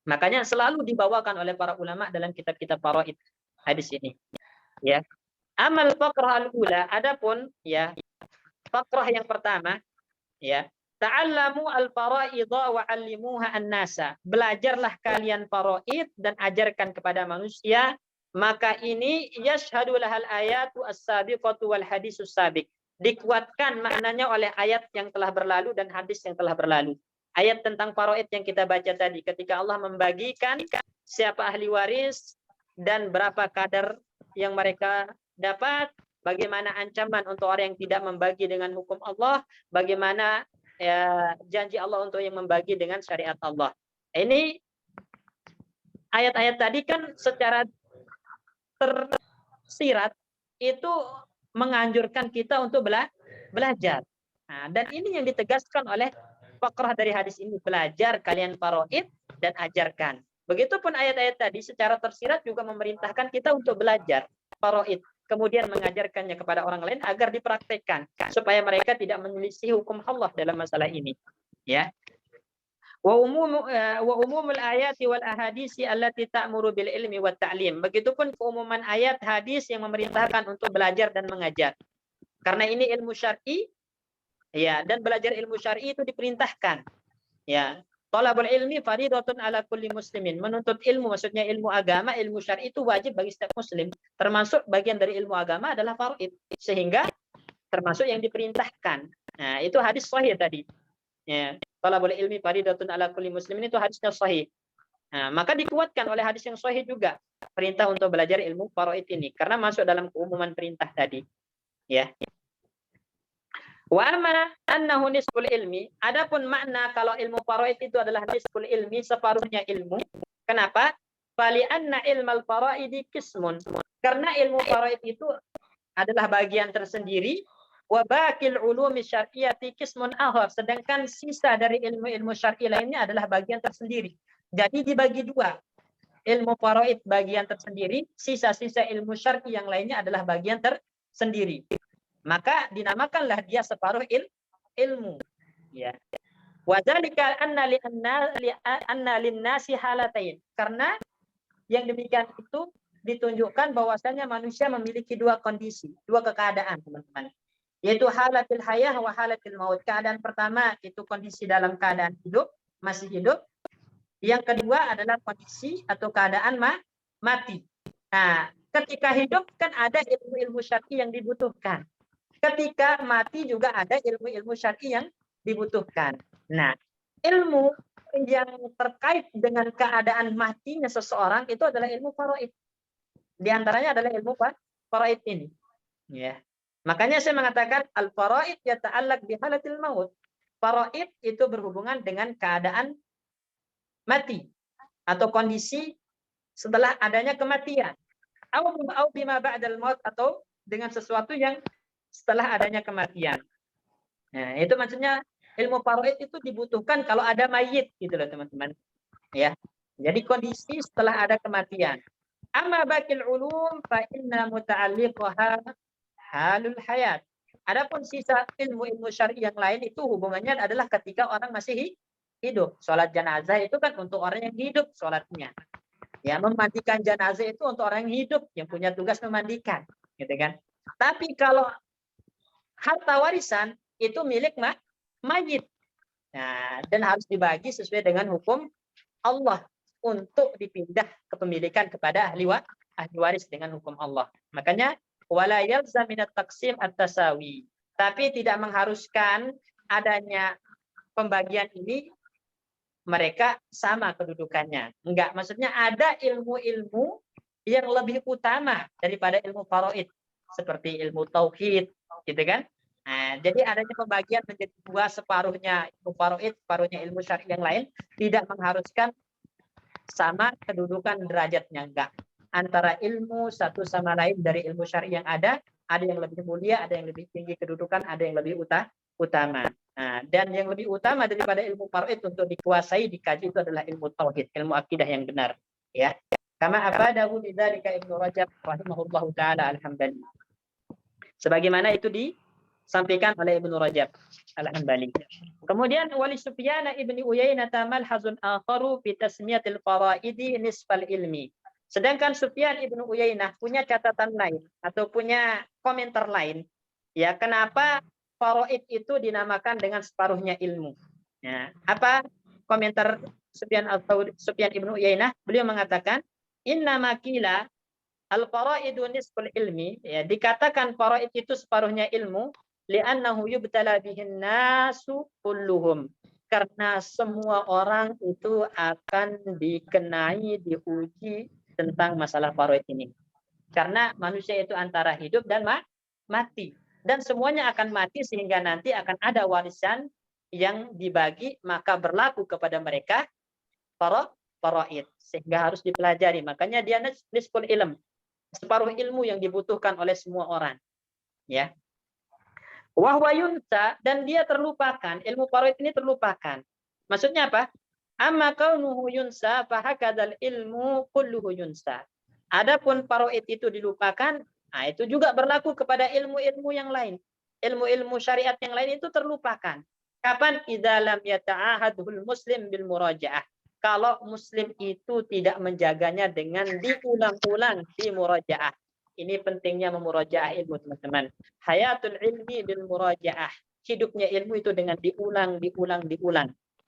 Makanya selalu dibawakan oleh para ulama dalam kitab-kitab faraid hadis ini. Ya. Amal faqrah al-ula, adapun ya faqrah yang pertama, ya, ta'allamu al-faraidha wa 'allimuha an-nasa. Belajarlah kalian faraid dan ajarkan kepada manusia. Maka ini yashhadu lahal ayatu as-sabiqatu wal hadisus sabiq. Dikuatkan maknanya oleh ayat yang telah berlalu dan hadis yang telah berlalu. Ayat tentang faraid yang kita baca tadi, ketika Allah membagikan siapa ahli waris dan berapa kadar yang mereka dapat, bagaimana ancaman untuk orang yang tidak membagi dengan hukum Allah, bagaimana janji Allah untuk yang membagi dengan syariat Allah. Ini ayat-ayat tadi kan secara tersirat itu menganjurkan kita untuk belajar. Nah, dan ini yang ditegaskan oleh faqrah dari hadis ini, belajar kalian faraid dan ajarkan. Begitupun ayat-ayat tadi secara tersirat juga memerintahkan kita untuk belajar faraid, kemudian mengajarkannya kepada orang lain agar dipraktekkan supaya mereka tidak menyelisih hukum Allah dalam masalah ini. Ya. Wa umumul ayati wal ahadisi allati ta'muru bil ilmi wat ta'lim. Begitupun keumuman ayat hadis yang memerintahkan untuk belajar dan mengajar. Karena ini ilmu syar'i, ya, dan belajar ilmu syar'i itu diperintahkan. Ya. Thalabul ilmi fardhatun ala kulli muslimin. Menuntut ilmu, maksudnya ilmu agama, ilmu syar'i itu wajib bagi setiap muslim. Termasuk bagian dari ilmu agama adalah faraid, sehingga termasuk yang diperintahkan. Nah, itu hadis sahih tadi. Ya. Talabul ilmi fardhatun ala kulli muslimin, itu hadisnya sahih. Nah, maka dikuatkan oleh hadis yang sahih juga perintah untuk belajar ilmu faraid ini karena masuk dalam keumuman perintah tadi. Ya. Wa amma annahu nisful ilmi, adapun makna kalau ilmu faraid itu adalah nisful ilmi, separuhnya ilmu. Kenapa? Fali anna ilmal faraidi qismun. Karena ilmu faraid itu adalah bagian tersendiri. Wa baqil ulumi syar'iyyati qismun akhar, sedangkan sisa dari ilmu-ilmu syar'i lainnya adalah bagian tersendiri. Jadi dibagi dua. Ilmu faraid bagian tersendiri, sisa-sisa ilmu syar'i yang lainnya adalah bagian tersendiri. Maka dinamakanlah dia separuh ilmu. Ya. Wa dzalika anna lin-nasi halatain. Karena yang demikian itu ditunjukkan bahwasanya manusia memiliki dua kondisi, dua keadaan, teman-teman. Yaitu halatil hayah wa halatil maut. Keadaan pertama itu kondisi dalam keadaan hidup, masih hidup. Yang kedua adalah kondisi atau keadaan mati. Nah, ketika hidup kan ada ilmu-ilmu syar'i yang dibutuhkan. Ketika mati juga ada ilmu-ilmu syar'i yang dibutuhkan. Nah, ilmu yang terkait dengan keadaan matinya seseorang itu adalah ilmu faraid. Di antaranya adalah ilmu faraid ini. Ya. Makanya saya mengatakan al-faraid yata'allaq bi halatil maut. Faraid itu berhubungan dengan keadaan mati atau kondisi setelah adanya kematian. Au bima ba'dal maut, atau dengan sesuatu yang setelah adanya kematian. Nah, itu maksudnya ilmu faraid itu dibutuhkan kalau ada mayit gitu loh, teman-teman. Ya. Jadi kondisi setelah ada kematian. Amma baqil ulum fa inna muta'alliqaha halul hayat. Adapun sisa ilmu-ilmu syar'i yang lain itu hubungannya adalah ketika orang masih hidup. Sholat jenazah itu kan untuk orang yang hidup sholatnya. Ya, memandikan jenazah itu untuk orang yang hidup, yang punya tugas memandikan, gitu kan. Tapi kalau harta warisan itu milik mayit. Nah, dan harus dibagi sesuai dengan hukum Allah untuk dipindah kepemilikan kepada ahli waris dengan hukum Allah. Makanya wala yalzam minat taqsim at-tasawi. Tapi tidak mengharuskan adanya pembagian ini mereka sama kedudukannya. Enggak, maksudnya ada ilmu-ilmu yang lebih utama daripada ilmu faraid, seperti ilmu tauhid, gitu kan? Nah, jadi adanya pembagian menjadi dua, separuhnya ilmu faraid, separuhnya ilmu syar'i yang lain, tidak mengharuskan sama kedudukan derajatnya, enggak. Antara ilmu satu sama lain dari ilmu syar'i yang ada yang lebih mulia, ada yang lebih tinggi kedudukan, ada yang lebih utama. Nah, dan yang lebih utama daripada ilmu faraid untuk dikuasai, dikaji itu adalah ilmu tauhid, ilmu akidah yang benar. Ya, kama afadahu bidzalika Ibnu Rajab rahimahullahu taala al-Hambali. Sebagaimana itu disampaikan oleh Ibnu Rajab Al-Hambali. Kemudian wali Sufyan ibni Uyainah malhazun akharu fi tasmiyatil faraidi nisfal ilmi. Sedangkan Sufyan ibnu Uyainah punya catatan lain atau punya komentar lain. Ya, kenapa faraid itu dinamakan dengan separuhnya ilmu? Ya, apa komentar Sufyan ibnu Uyainah? Beliau mengatakan, inna makila al-faraidu nisful ilmi, ya, dikatakan faraid itu separuhnya ilmu, li'annahu yubtala bihin nasu kulluhum. Karena semua orang itu akan dikenai, diuji tentang masalah faraid ini. Karena manusia itu antara hidup dan mati. Dan semuanya akan mati sehingga nanti akan ada warisan yang dibagi, maka berlaku kepada mereka faraid. Sehingga harus dipelajari. Makanya dia nisful ilm. Separuh ilmu yang dibutuhkan oleh semua orang. Ya. Wahwa yunsa, dan dia terlupakan, ilmu faraid ini terlupakan. Maksudnya apa? Amma kaunuhu yunsa fahakadzal ilmu kulluhu yunsa. Adapun faraid itu dilupakan, nah itu juga berlaku kepada ilmu-ilmu yang lain. Ilmu-ilmu syariat yang lain itu terlupakan. Kapan? Idza lam yata'ahadul muslim bil murajaah. Kalau muslim itu tidak menjaganya dengan diulang-ulang di murajaah. Ini pentingnya memurajaah ilmu, teman-teman. Hayatul ilmi bil murajaah. Hidupnya ilmu itu dengan diulang.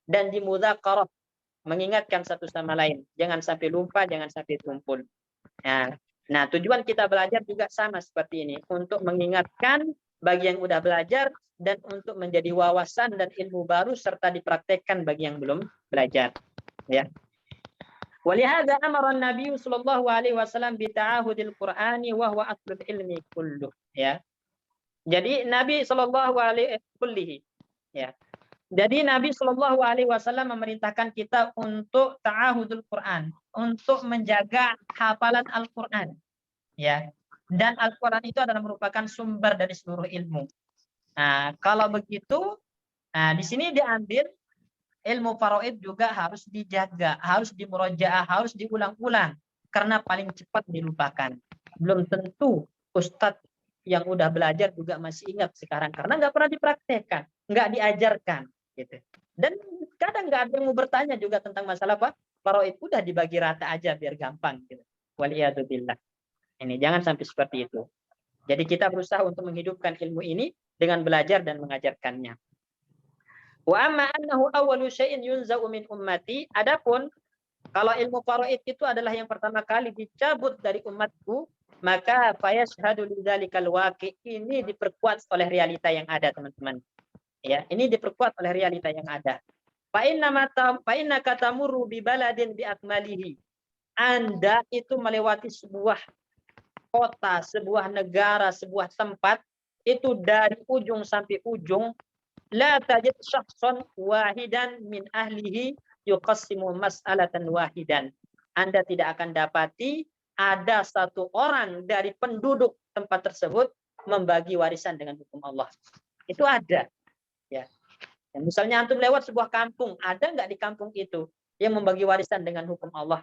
Dan dimudzakarah, mengingatkan satu sama lain. Jangan sampai lupa, jangan sampai tumpul. Nah, tujuan kita belajar juga sama seperti ini. Untuk mengingatkan bagi yang sudah belajar dan untuk menjadi wawasan dan ilmu baru serta dipraktekkan bagi yang belum belajar. Ya. Walihada amara Nabi sallallahu alaihi wasallam bi ta'ahudil Qur'ani wa huwa aslul ilmi kulluh, ya. Jadi Nabi sallallahu alaihi kullihi, ya. Jadi Nabi sallallahu alaihi wasallam memerintahkan kita untuk ta'ahudul Qur'an, untuk menjaga hafalan Al-Qur'an, ya. Dan Al-Qur'an itu adalah merupakan sumber dari seluruh ilmu. Nah, kalau begitu, di sini diambil ilmu faraid juga harus dijaga, harus dimurajaah, harus diulang-ulang. Karena paling cepat dilupakan. Belum tentu ustadz yang udah belajar juga masih ingat sekarang. Karena nggak pernah dipraktekkan, nggak diajarkan. Gitu. Dan kadang nggak ada yang mau bertanya juga tentang masalah apa? Faraid udah dibagi rata aja biar gampang. Gitu. Waliyadzubillah. Ini jangan sampai seperti itu. Jadi kita berusaha untuk menghidupkan ilmu ini dengan belajar dan mengajarkannya. Wa amma annahu awwalu syai'in yunza'u min ummati. Adapun kalau ilmu faraid itu adalah yang pertama kali dicabut dari umatku, maka fayashhadu lidzalikal waqi', ini diperkuat oleh realita yang ada, teman-teman. Ya, ini diperkuat oleh realita yang ada. Fa inna katamuru bi baladin bi akmalihi. Anda itu melewati sebuah kota, sebuah negara, sebuah tempat itu dari ujung sampai ujung. La tajid syakhsan wahidan min ahlihi yuqassimu mas'alatan wahidan. Anda tidak akan dapati ada satu orang dari penduduk tempat tersebut membagi warisan dengan hukum Allah. Itu ada. Ya. Dan misalnya antum lewat sebuah kampung, ada nggak di kampung itu yang membagi warisan dengan hukum Allah?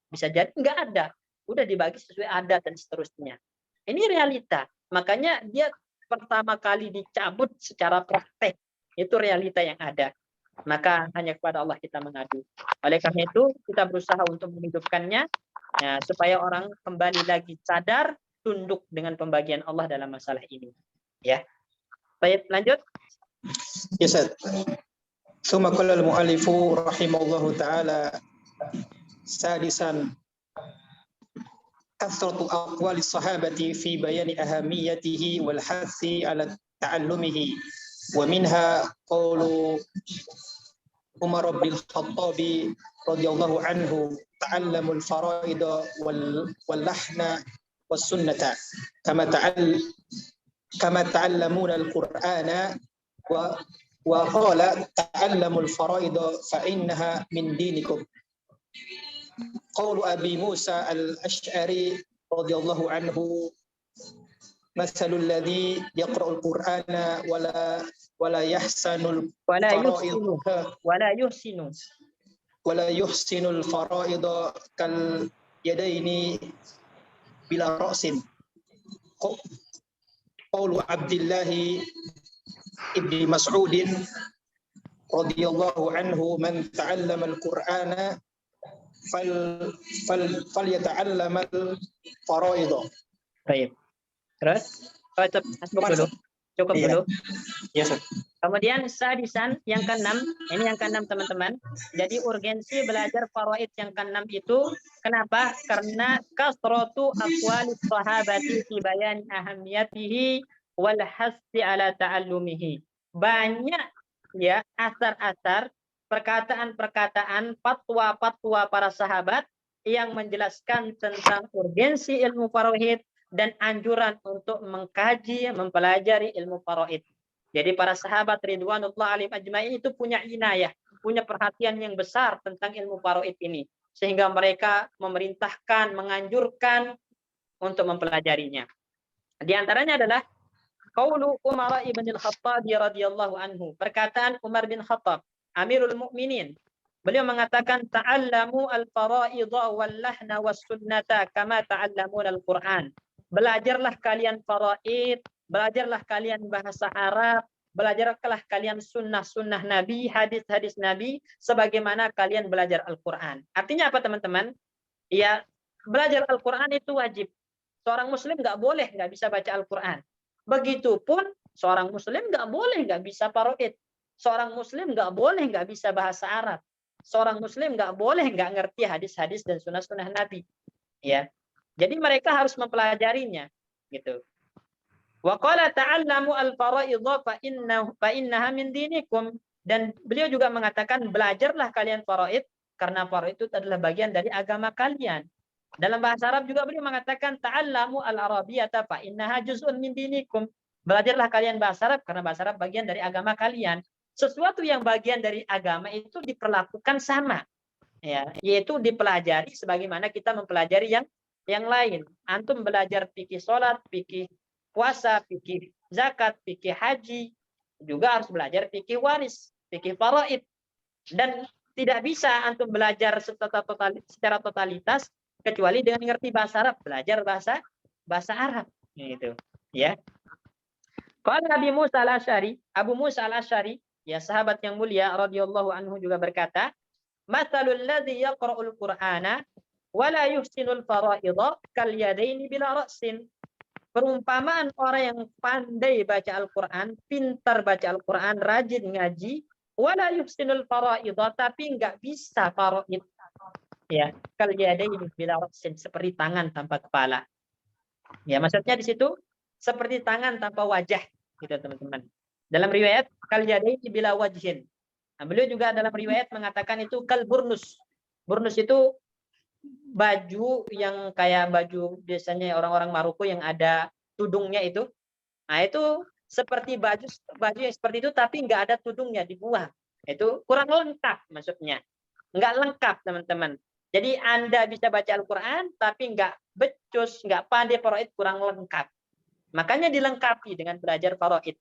Bisa jadi nggak ada. Udah dibagi sesuai adat dan seterusnya. Ini realita. Makanya dia pertama kali dicabut secara praktek. Itu realita yang ada. Maka hanya kepada Allah kita mengadu. Oleh karena itu, kita berusaha untuk menghidupkannya, ya, supaya orang kembali lagi sadar, tunduk dengan pembagian Allah dalam masalah ini. Ya. Baik, lanjut. Ya, Ustaz. Tsumma qala al-mu'allifu rahimahullahu ta'ala sadisan kathratu aqwali sahabati fi bayani ahamiyatihi wal hathi ala ta'allumihi. ومنها قول عمر بن الخطاب رضي الله عنه تعلموا الفرائض واللحن والسنة كما تعلمون القرآن وقال تعلموا الفرائض فإنها من دينكم. قول أبي موسى الأشعري رضي الله عنه مثل الذي يقرأ القرآن ولا يحسن الفرائض كاليدين بلا رأس. qaulu Abdullah ibni Mas'ud radhiyallahu anhu man ta'allama al-Qur'ana falyata'allama al-fara'id. Baik. Terus, cukup dulu. Cukup Iya. dulu. Ya, Ustaz. Kemudian sadisan yang keenam, ini yang keenam teman-teman. Jadi urgensi belajar faraid yang keenam itu kenapa? Karena kasratu aqwali sahabati fi bayan ahamiyatihi wal hasbi ala ta'allumihi. Banyak ya asar-asar, perkataan-perkataan, fatwa-fatwa para sahabat yang menjelaskan tentang urgensi ilmu faraid dan anjuran untuk mengkaji, mempelajari ilmu faraid. Jadi para sahabat ridwanullah alaihim ajma'in itu punya inayah, punya perhatian yang besar tentang ilmu faraid ini, sehingga mereka memerintahkan, menganjurkan untuk mempelajarinya. Di antaranya adalah qaulu Umar ibn al-Khattab radhiyallahu anhu, perkataan Umar bin Khattab, Amirul Mukminin. Beliau mengatakan ta'allamu al-fara'idha wal lahna was sunnata kama ta'allamun al-Qur'an. Belajarlah kalian faraid, belajarlah kalian bahasa Arab, belajarlah kalian sunnah-sunnah Nabi, hadis-hadis Nabi, sebagaimana kalian belajar Al-Quran. Artinya apa teman-teman? Ya, belajar Al-Quran itu wajib. Seorang Muslim nggak boleh nggak bisa baca Al-Quran. Begitupun seorang Muslim nggak boleh nggak bisa faraid. Seorang Muslim nggak boleh nggak bisa bahasa Arab. Seorang Muslim nggak boleh nggak ngerti hadis-hadis dan sunnah-sunnah Nabi. Ya, jadi mereka harus mempelajarinya, gitu. Wa qala ta'allamu al-fara'idha fa innaha min dinikum, dan beliau juga mengatakan belajarlah kalian faraid karena faraid itu adalah bagian dari agama kalian. Dalam bahasa Arab juga beliau mengatakan ta'allamu al-arabiyyata fa innaha juz'un min dinikum. Belajarlah kalian bahasa Arab karena bahasa Arab bagian dari agama kalian. Sesuatu yang bagian dari agama itu diperlakukan sama, ya, yaitu dipelajari sebagaimana kita mempelajari yang lain. Antum belajar fikih sholat, fikih puasa, fikih zakat, fikih haji, juga harus belajar fikih waris, fikih faraid. Dan tidak bisa antum belajar secara totalitas kecuali dengan mengerti bahasa Arab, belajar bahasa Arab, gitu, ya. Kalau Nabi Musa al-Asy'ari, Abu Musa al-Asy'ari, ya sahabat yang mulia radhiyallahu anhu juga berkata, "Matsalul ladzi yaqra'ul Qur'ana wala yuhsinul fara'idha kal yadaini bila ra'sin." Perumpamaan orang yang pandai baca Al-Qur'an, pintar baca Al-Qur'an, rajin ngaji, wala yuhsinul fara'idha, tapi enggak bisa faraid. Ya, kal yadaini bila ra'sin, seperti tangan tanpa kepala. Ya, maksudnya di situ seperti tangan tanpa wajah, gitu teman-teman. Dalam riwayat kal yadaini bila wajhin. Nah, beliau juga dalam riwayat mengatakan itu kal burnus. Burnus itu baju yang kayak baju biasanya orang-orang Maroko yang ada tudungnya itu. Nah, itu seperti baju yang seperti itu tapi nggak ada tudungnya, dibuang. Itu kurang lengkap maksudnya. Nggak lengkap, teman-teman. Jadi Anda bisa baca Al-Quran tapi nggak becus, nggak pandai faraid, kurang lengkap. Makanya dilengkapi dengan belajar faraid.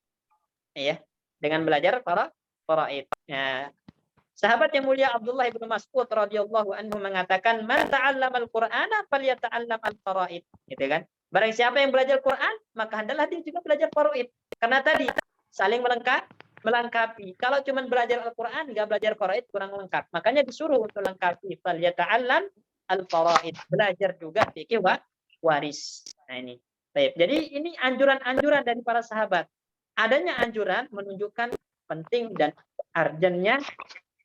Ya, dengan belajar faraid. Ya. Sahabat yang mulia Abdullah bin Mas'ud radhiyallahu anhu mengatakan, "Man ta'allama al-Qur'ana falyata'allam al-faraid." Gitu kan? Barang siapa yang belajar Quran, maka hendaklah dia juga belajar faraid. Karena tadi saling melengkapi. Kalau cuma belajar Al-Qur'an enggak belajar faraid, kurang lengkap. Makanya disuruh untuk lengkapi, falyata'allam al-faraid. Belajar juga fikih waris. Nah ini. Baik. Jadi ini anjuran-anjuran dari para sahabat. Adanya anjuran menunjukkan penting dan urgentnya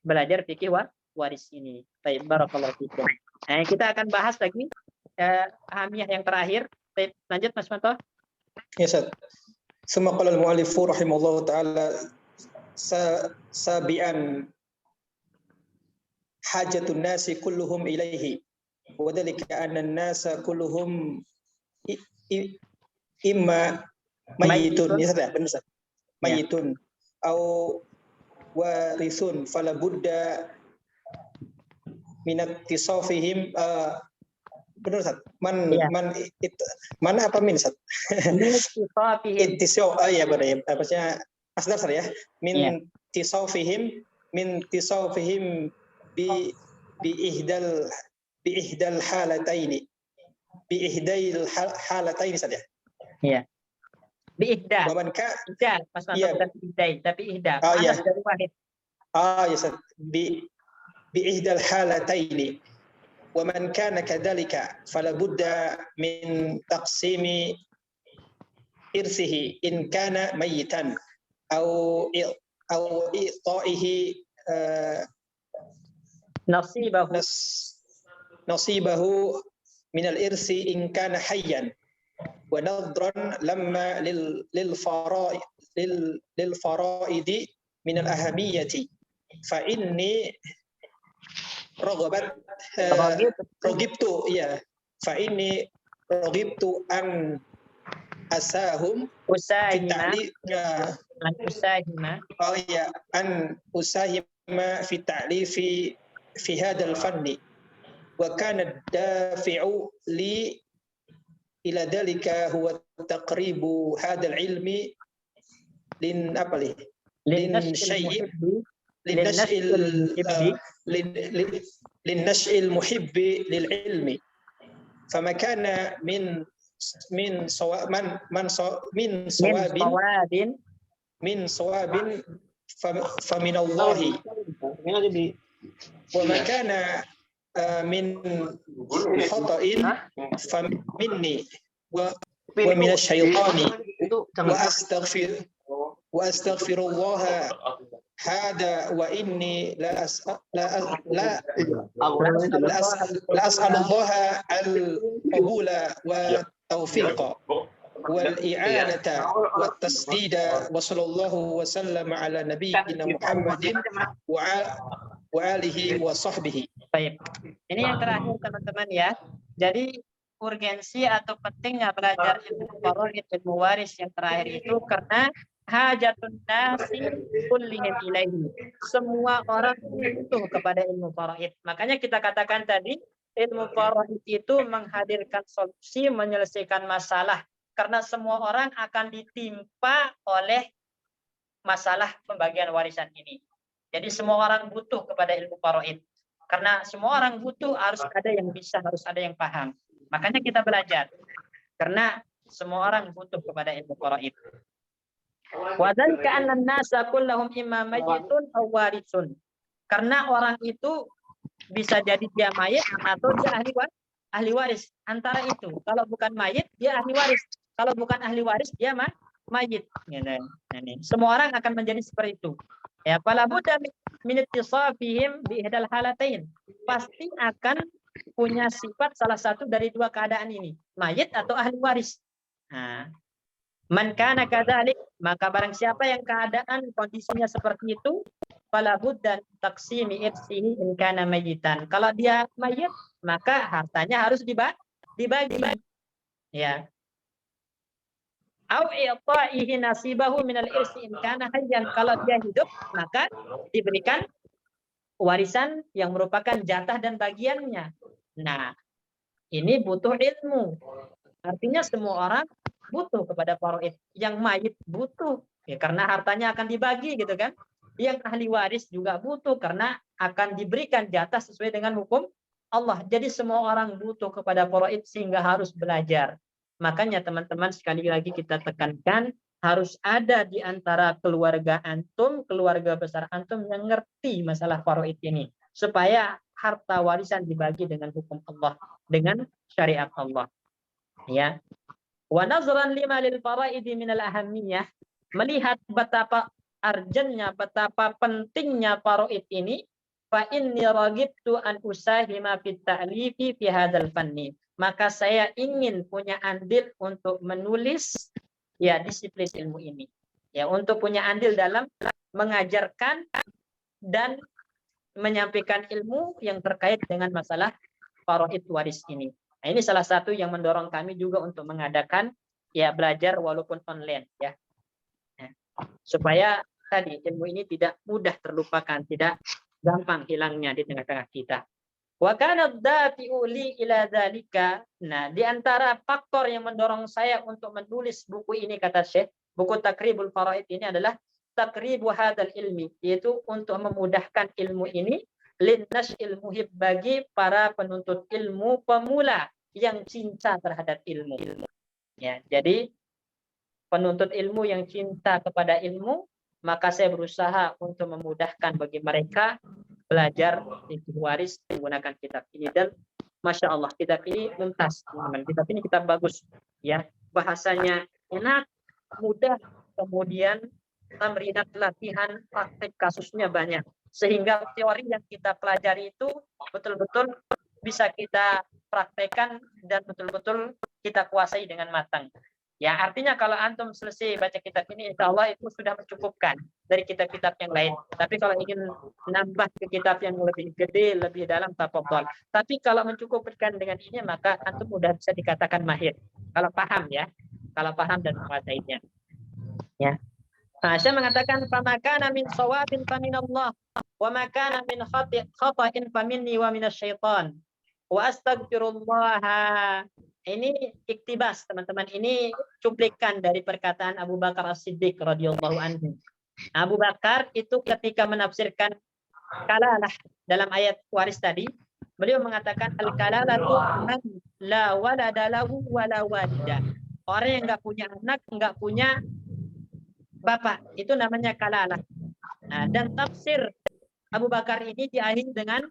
belajar fikih waris ini. Baik, barakallahu fikum. Nah, kita akan bahas lagi ahamiyah yang terakhir. Baik, lanjut Mas Manto. Ya, Ustaz. Summa qala al-mu'allif rahimahullahu taala sabian hajatun nasi kulluhum ilaihi wa dhalika anna an-nasa kulluhum imma mayyitun, ya Ustaz, benar Ustaz. Mayyitun au warisun fala budda min ittisafihim, benar Ustaz. Mana apa min Ustaz? Ittisaf, ya benar ya. Maksudnya asdar Ustaz ya. Min ittisafihim bi ihdal halataini. Bi ihdal halataini Ustaz ya. Iya. Biihda. Wa man ka Ihda, Mas Manto, iya. bukan ihdai, tapi ihda. Oh, iya. Anas dari wahid. Ya Ustaz. Bi ihdal halataini. Wa man kana kadzalika fala budda min taqsimi irsihi in kana mayitan au i'ta'ihi Nasibahu. nasibahu min al-irsi in kana hayyan wa nadran lamma lil faraidi min al-ahamiyati fa inni ragibtu ya fa inni ragibtu an asahum Usahima. ya An usahima. oh ya an usahima fi ta'lifi fi hadzal fanni wa kana dafi'u li ila dalika huwa taqribu hadzal ilmi lin apa li lin syai'in للنشء المحب للعلم فما كان من صواب فمن الله وما كان من خطأ فمني ومن الشيطان وأستغفر الله هذا وإني لا أسأل الله القبول والتوفيق والإعانة والتسديد وصلى الله وسلم على نبينا محمد وآله وصحبه. Baik. Ini yang terakhir teman-teman ya. Jadi urgensi atau pentingnya belajar ilmu faraid, ilmu waris yang terakhir itu karena hajatun nasi kullihim ilaihi. Semua orang butuh kepada ilmu faraid. Makanya kita katakan tadi ilmu faraid itu menghadirkan solusi, menyelesaikan masalah karena semua orang akan ditimpa oleh masalah pembagian warisan ini. Jadi semua orang butuh kepada ilmu faraid. Karena semua orang butuh, harus ada yang bisa, harus ada yang paham. Makanya kita belajar. Karena semua orang butuh kepada ilmu faraid. Wa dzalika anna an-nasa kullahum imma mayyitun aw warithun. Karena orang itu bisa jadi dia mayit atau dia ahli waris. Antara itu. Kalau bukan mayit, dia ahli waris. Kalau bukan ahli waris, dia mayit. Semua orang akan menjadi seperti itu. Ya, fala budda min ittisafihim bi ihdal halatain. Pasti akan punya sifat salah satu dari dua keadaan ini, mayit atau ahli waris. Nah, man kana kadzalik, maka barang siapa yang keadaan kondisinya seperti itu, fala budda taqsimi irsihi in kana mayitan. Kalau dia mayit, maka hartanya harus dibagi. Ya. Au i'ta'ihi nasibahu minal irsi in kana hayyan. Kalau dia hidup, maka diberikan warisan yang merupakan jatah dan bagiannya. Nah, ini butuh ilmu. Artinya semua orang butuh kepada faraid. Yang mayit butuh, ya, karena hartanya akan dibagi gitu kan. Yang ahli waris juga butuh karena akan diberikan jatah sesuai dengan hukum Allah. Jadi semua orang butuh kepada faraid sehingga harus belajar. Makanya teman-teman sekali lagi kita tekankan harus ada di antara keluarga antum, keluarga besar antum yang ngerti masalah faraid ini supaya harta warisan dibagi dengan hukum Allah, dengan syariat Allah. Ya. Wa nazran lima lil faraid min al ahammiyah, melihat betapa urgentnya, betapa pentingnya faraid ini, fa inni ragibtu an usahima fit ta'lifi fi hadzal fanni. Maka saya ingin punya andil untuk menulis ya disiplin ilmu ini. Ya, untuk punya andil dalam mengajarkan dan menyampaikan ilmu yang terkait dengan masalah faraid waris ini. Nah, ini salah satu yang mendorong kami juga untuk mengadakan ya belajar walaupun online ya. Supaya tadi ilmu ini tidak mudah terlupakan, tidak gampang hilangnya di tengah-tengah kita. Wa kana dafi'u li ila dzalika. Nah, di antara faktor yang mendorong saya untuk menulis buku ini, kata Syekh, buku Takribul Faraid ini adalah takribu hadzal ilmi, yaitu untuk memudahkan ilmu ini linnash'il muhib, bagi para penuntut ilmu pemula yang cinta terhadap ilmu. Ya, jadi penuntut ilmu yang cinta kepada ilmu, maka saya berusaha untuk memudahkan bagi mereka belajar fikih waris menggunakan kitab ini. Dan Masya Allah, kitab ini tuntas, teman-teman. Kitab ini kitab bagus, ya, bahasanya enak, mudah, kemudian tamrinat latihan praktek kasusnya banyak, sehingga teori yang kita pelajari itu betul-betul bisa kita praktekkan dan betul-betul kita kuasai dengan matang. Ya, artinya kalau antum selesai baca kitab ini, insya Allah itu sudah mencukupkan dari kitab-kitab yang lain. Tapi kalau ingin nambah ke kitab yang lebih gede, lebih dalam, tafadhol. Tapi kalau mencukupkan dengan ini, maka antum sudah bisa dikatakan mahir. Kalau paham, ya, kalau paham dan menguasainya. Ya. Nah, saya mengatakan famakana min shawabin faminallah wa makana min khata'in faminni wa minasyaitan. Wa astaghfirullah. Ini iktibas, teman-teman. Ini cuplikan dari perkataan Abu Bakar As-Siddiq radhiyallahu anhu. Abu Bakar itu ketika menafsirkan kalalah dalam ayat waris tadi, beliau mengatakan al-kalalatu man la walada lahu wala walida. Orang yang enggak punya anak, enggak punya bapak, itu namanya kalalah. Nah, dan tafsir Abu Bakar ini diakhiri dengan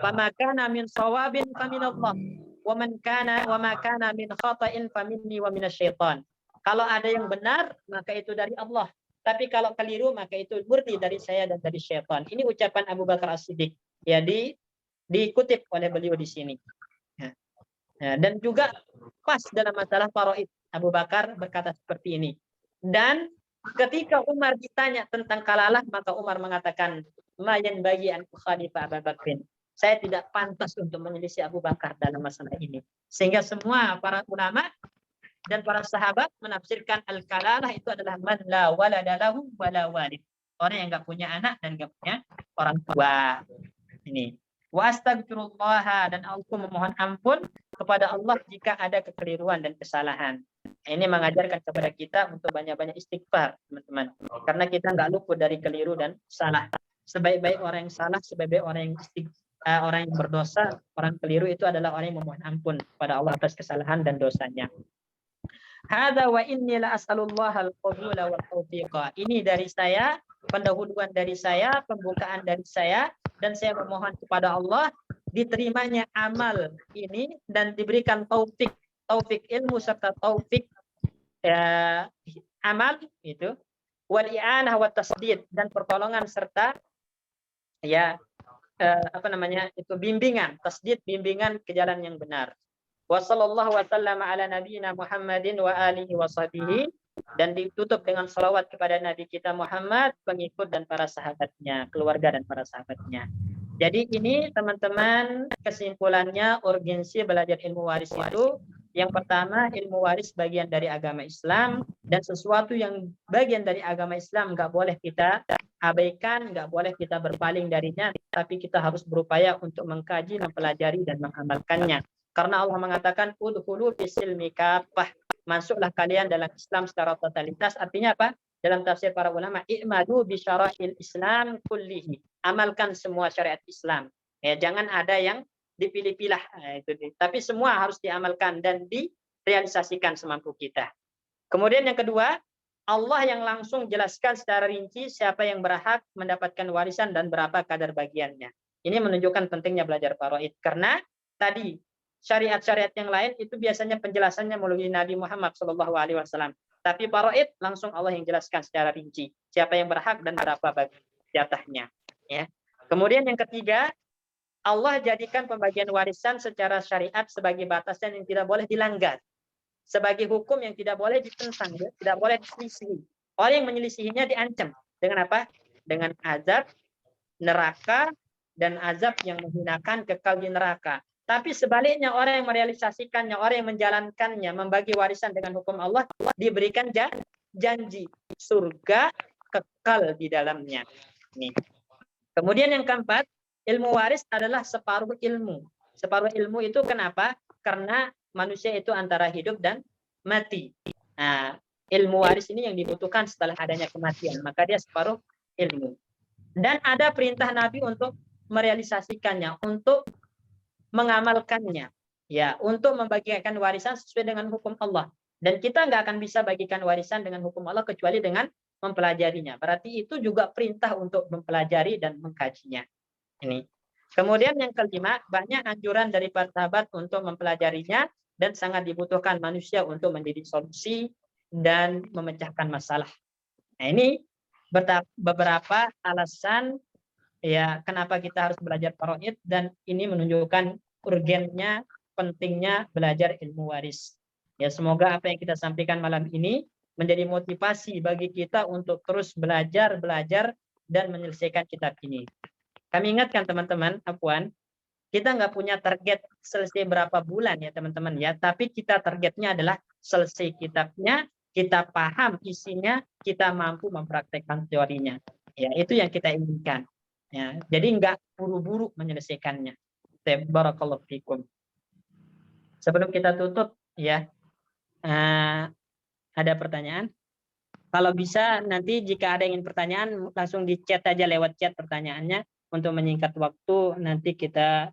famakana min shawabin faminallah wa man kana wa ma kana min khata'in faminni wa minasyaitan. Kalau ada yang benar, maka itu dari Allah. Tapi kalau keliru, maka itu murni dari saya dan dari syaitan. Ini ucapan Abu Bakar As-Siddiq. Ya, dikutip oleh beliau di sini. Nah, dan juga pas dalam masalah faraid, Abu Bakar berkata seperti ini. Dan ketika Umar ditanya tentang kalalah, maka Umar mengatakan, ma yanbaghi an ukhalifa Abu Bakrin. Saya tidak pantas untuk menyelisih Abu Bakar dalam masalah ini. Sehingga semua para ulama dan para sahabat menafsirkan al-kalalah itu adalah man la walada lahu wala walid. Orang yang enggak punya anak dan enggak punya orang tua. Ini. Wa astaghfirullah, dan aku memohon ampun kepada Allah jika ada kekeliruan dan kesalahan. Ini mengajarkan kepada kita untuk banyak-banyak istighfar, teman-teman. Karena kita enggak luput dari keliru dan salah. Sebaik-baik orang yang salah, sebaik-baik orang yang berdosa, orang keliru itu adalah orang yang memohon ampun kepada Allah atas kesalahan dan dosanya. Hadza wa inni la as'alullaha al-qabula wa taufiqa. Ini dari saya, pendahuluan dari saya, pembukaan dari saya, dan saya memohon kepada Allah diterimanya amal ini dan diberikan taufik ilmu serta taufik amal itu, wal i'anah wa tasdid, dan pertolongan serta bimbingan, tasdid, bimbingan ke jalan yang benar. Wa sallallahu wa sallama ala nabiyyina Muhammadin wa alihi wa sahbihi, dan ditutup dengan salawat kepada Nabi kita Muhammad, pengikut dan para sahabatnya, keluarga dan para sahabatnya. Jadi ini teman-teman kesimpulannya urgensi belajar ilmu waris itu. Yang pertama, ilmu waris bagian dari agama Islam, dan sesuatu yang bagian dari agama Islam nggak boleh kita abaikan, nggak boleh kita berpaling darinya, tapi kita harus berupaya untuk mengkaji, mempelajari, dan mengamalkannya. Karena Allah mengatakan, udkhulu fis-silmi kaffah, masuklah kalian dalam Islam secara totalitas. Artinya apa? Dalam tafsir para ulama, i'madu bi syara'il Islam kullihi, amalkan semua syariat Islam. Ya, jangan ada yang dipilih-pilih, tapi semua harus diamalkan dan direalisasikan semampu kita. Kemudian yang kedua, Allah yang langsung jelaskan secara rinci siapa yang berhak mendapatkan warisan dan berapa kadar bagiannya. Ini menunjukkan pentingnya belajar faraid, karena tadi syariat-syariat yang lain itu biasanya penjelasannya melalui Nabi Muhammad SAW. Tapi faraid langsung Allah yang jelaskan secara rinci siapa yang berhak dan berapa bagi jatahnya. Ya. Kemudian yang ketiga, Allah jadikan pembagian warisan secara syariat sebagai batasan yang tidak boleh dilanggar, sebagai hukum yang tidak boleh ditentang, tidak boleh diselisihi. Orang yang menyelisihinya diancam dengan apa? Dengan azab neraka dan azab yang menghinakan, kekal di neraka. Tapi sebaliknya orang yang merealisasikannya, orang yang menjalankannya, membagi warisan dengan hukum Allah, diberikan janji surga kekal di dalamnya. Nih. Kemudian yang keempat, ilmu waris adalah separuh ilmu. Separuh ilmu itu kenapa? Karena manusia itu antara hidup dan mati. Nah, ilmu waris ini yang dibutuhkan setelah adanya kematian. Maka dia separuh ilmu. Dan ada perintah Nabi untuk merealisasikannya, untuk mengamalkannya. Ya, untuk membagikan warisan sesuai dengan hukum Allah. Dan kita nggak akan bisa bagikan warisan dengan hukum Allah kecuali dengan mempelajarinya. Berarti itu juga perintah untuk mempelajari dan mengkajinya. Ini. Kemudian yang kelima, banyak anjuran dari para sahabat untuk mempelajarinya dan sangat dibutuhkan manusia untuk menjadi solusi dan memecahkan masalah. Nah, ini beberapa alasan ya kenapa kita harus belajar faraid, dan ini menunjukkan urgennya, pentingnya belajar ilmu waris. Ya, semoga apa yang kita sampaikan malam ini menjadi motivasi bagi kita untuk terus belajar dan menyelesaikan kitab ini. Kami ingatkan teman-teman, Afwan, kita nggak punya target selesai berapa bulan ya teman-teman ya, tapi kita targetnya adalah selesai kitabnya, kita paham isinya, kita mampu mempraktekkan teorinya. Ya, itu yang kita inginkan. Ya, jadi nggak buru-buru menyelesaikannya. Barakallahu fikum. Sebelum kita tutup ya, ada pertanyaan? Kalau bisa nanti jika ada yang ingin pertanyaan langsung di chat aja, lewat chat pertanyaannya untuk menyingkat waktu, nanti kita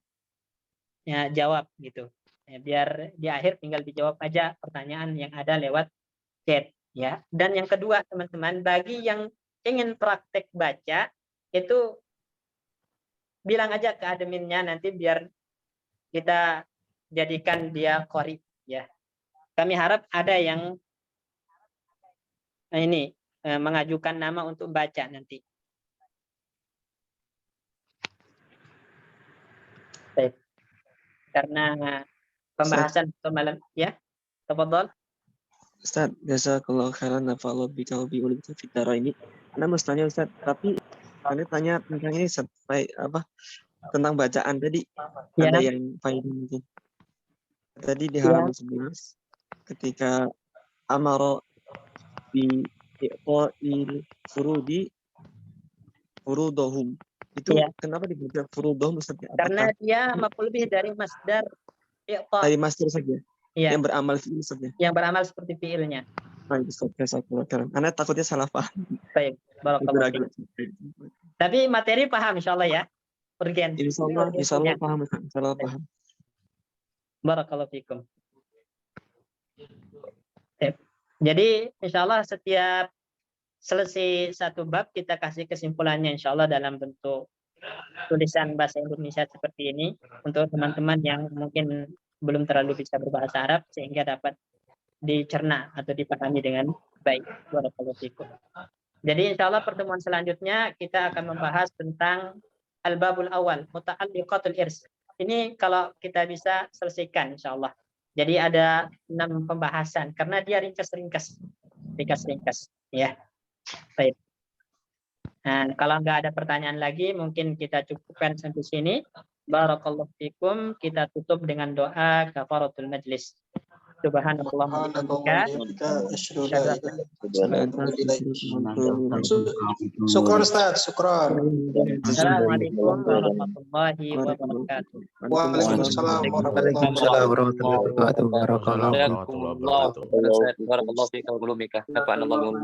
ya jawab gitu. Ya, biar di akhir tinggal dijawab aja pertanyaan yang ada lewat chat ya. Dan yang kedua teman-teman, bagi yang ingin praktek baca itu bilang aja ke adminnya, nanti biar kita jadikan dia qori ya. Kami harap ada yang ini mengajukan nama untuk baca nanti. Baik. Karena pembahasan malam ya. Tafadhol. Ustaz, jazakallahu khairan nafa'allahu bika wa bi ulumika fid dharain. Ana mau tanya Ustaz, tapi Anda tanya tentang ini sampai apa? Tentang bacaan tadi. Ya. Ada yang faedah mungkin. Tadi di halaman 11 ketika amara bi i'ta'il furudahum. Itu ya. Kenapa dibaca furudahum Ustaz? Karena dia maf'ul bih dari masdar i'ta'. Dari masdar saja. Ya. Yang beramal fi'il saja. Yang beramal seperti fi'ilnya. Baik, jazakallahu khairan. Ana takutnya salah paham. Baik, barakallahu. Tapi materi paham insyaallah ya. Urgen. Insyaallah paham, insyaallah paham. Barakallahu fikum. Jadi insyaallah setiap selesai satu bab kita kasih kesimpulannya insyaallah dalam bentuk tulisan bahasa Indonesia seperti ini untuk teman-teman yang mungkin belum terlalu bisa berbahasa Arab sehingga dapat dicerna atau dipahami dengan baik. Barakallahu fikum. Jadi insyaallah pertemuan selanjutnya kita akan membahas tentang al-babul awal, muta'alliqatul irs. Ini kalau kita bisa selesaikan insyaallah. Jadi ada 6 pembahasan karena dia ringkas ya. Baik. Nah, kalau nggak ada pertanyaan lagi mungkin kita cukupkan sampai sini. Barakallahu fikum. Kita tutup dengan doa kafaratul majlis. Subhanallah. Syukran Ustaz, syukran. Assalamualaikum warahmatullahi wabarakatuh. Waalaikumsalam warahmatullahi wabarakatuh. Barakallahu fiik wa ulumika. Nafa'anallahu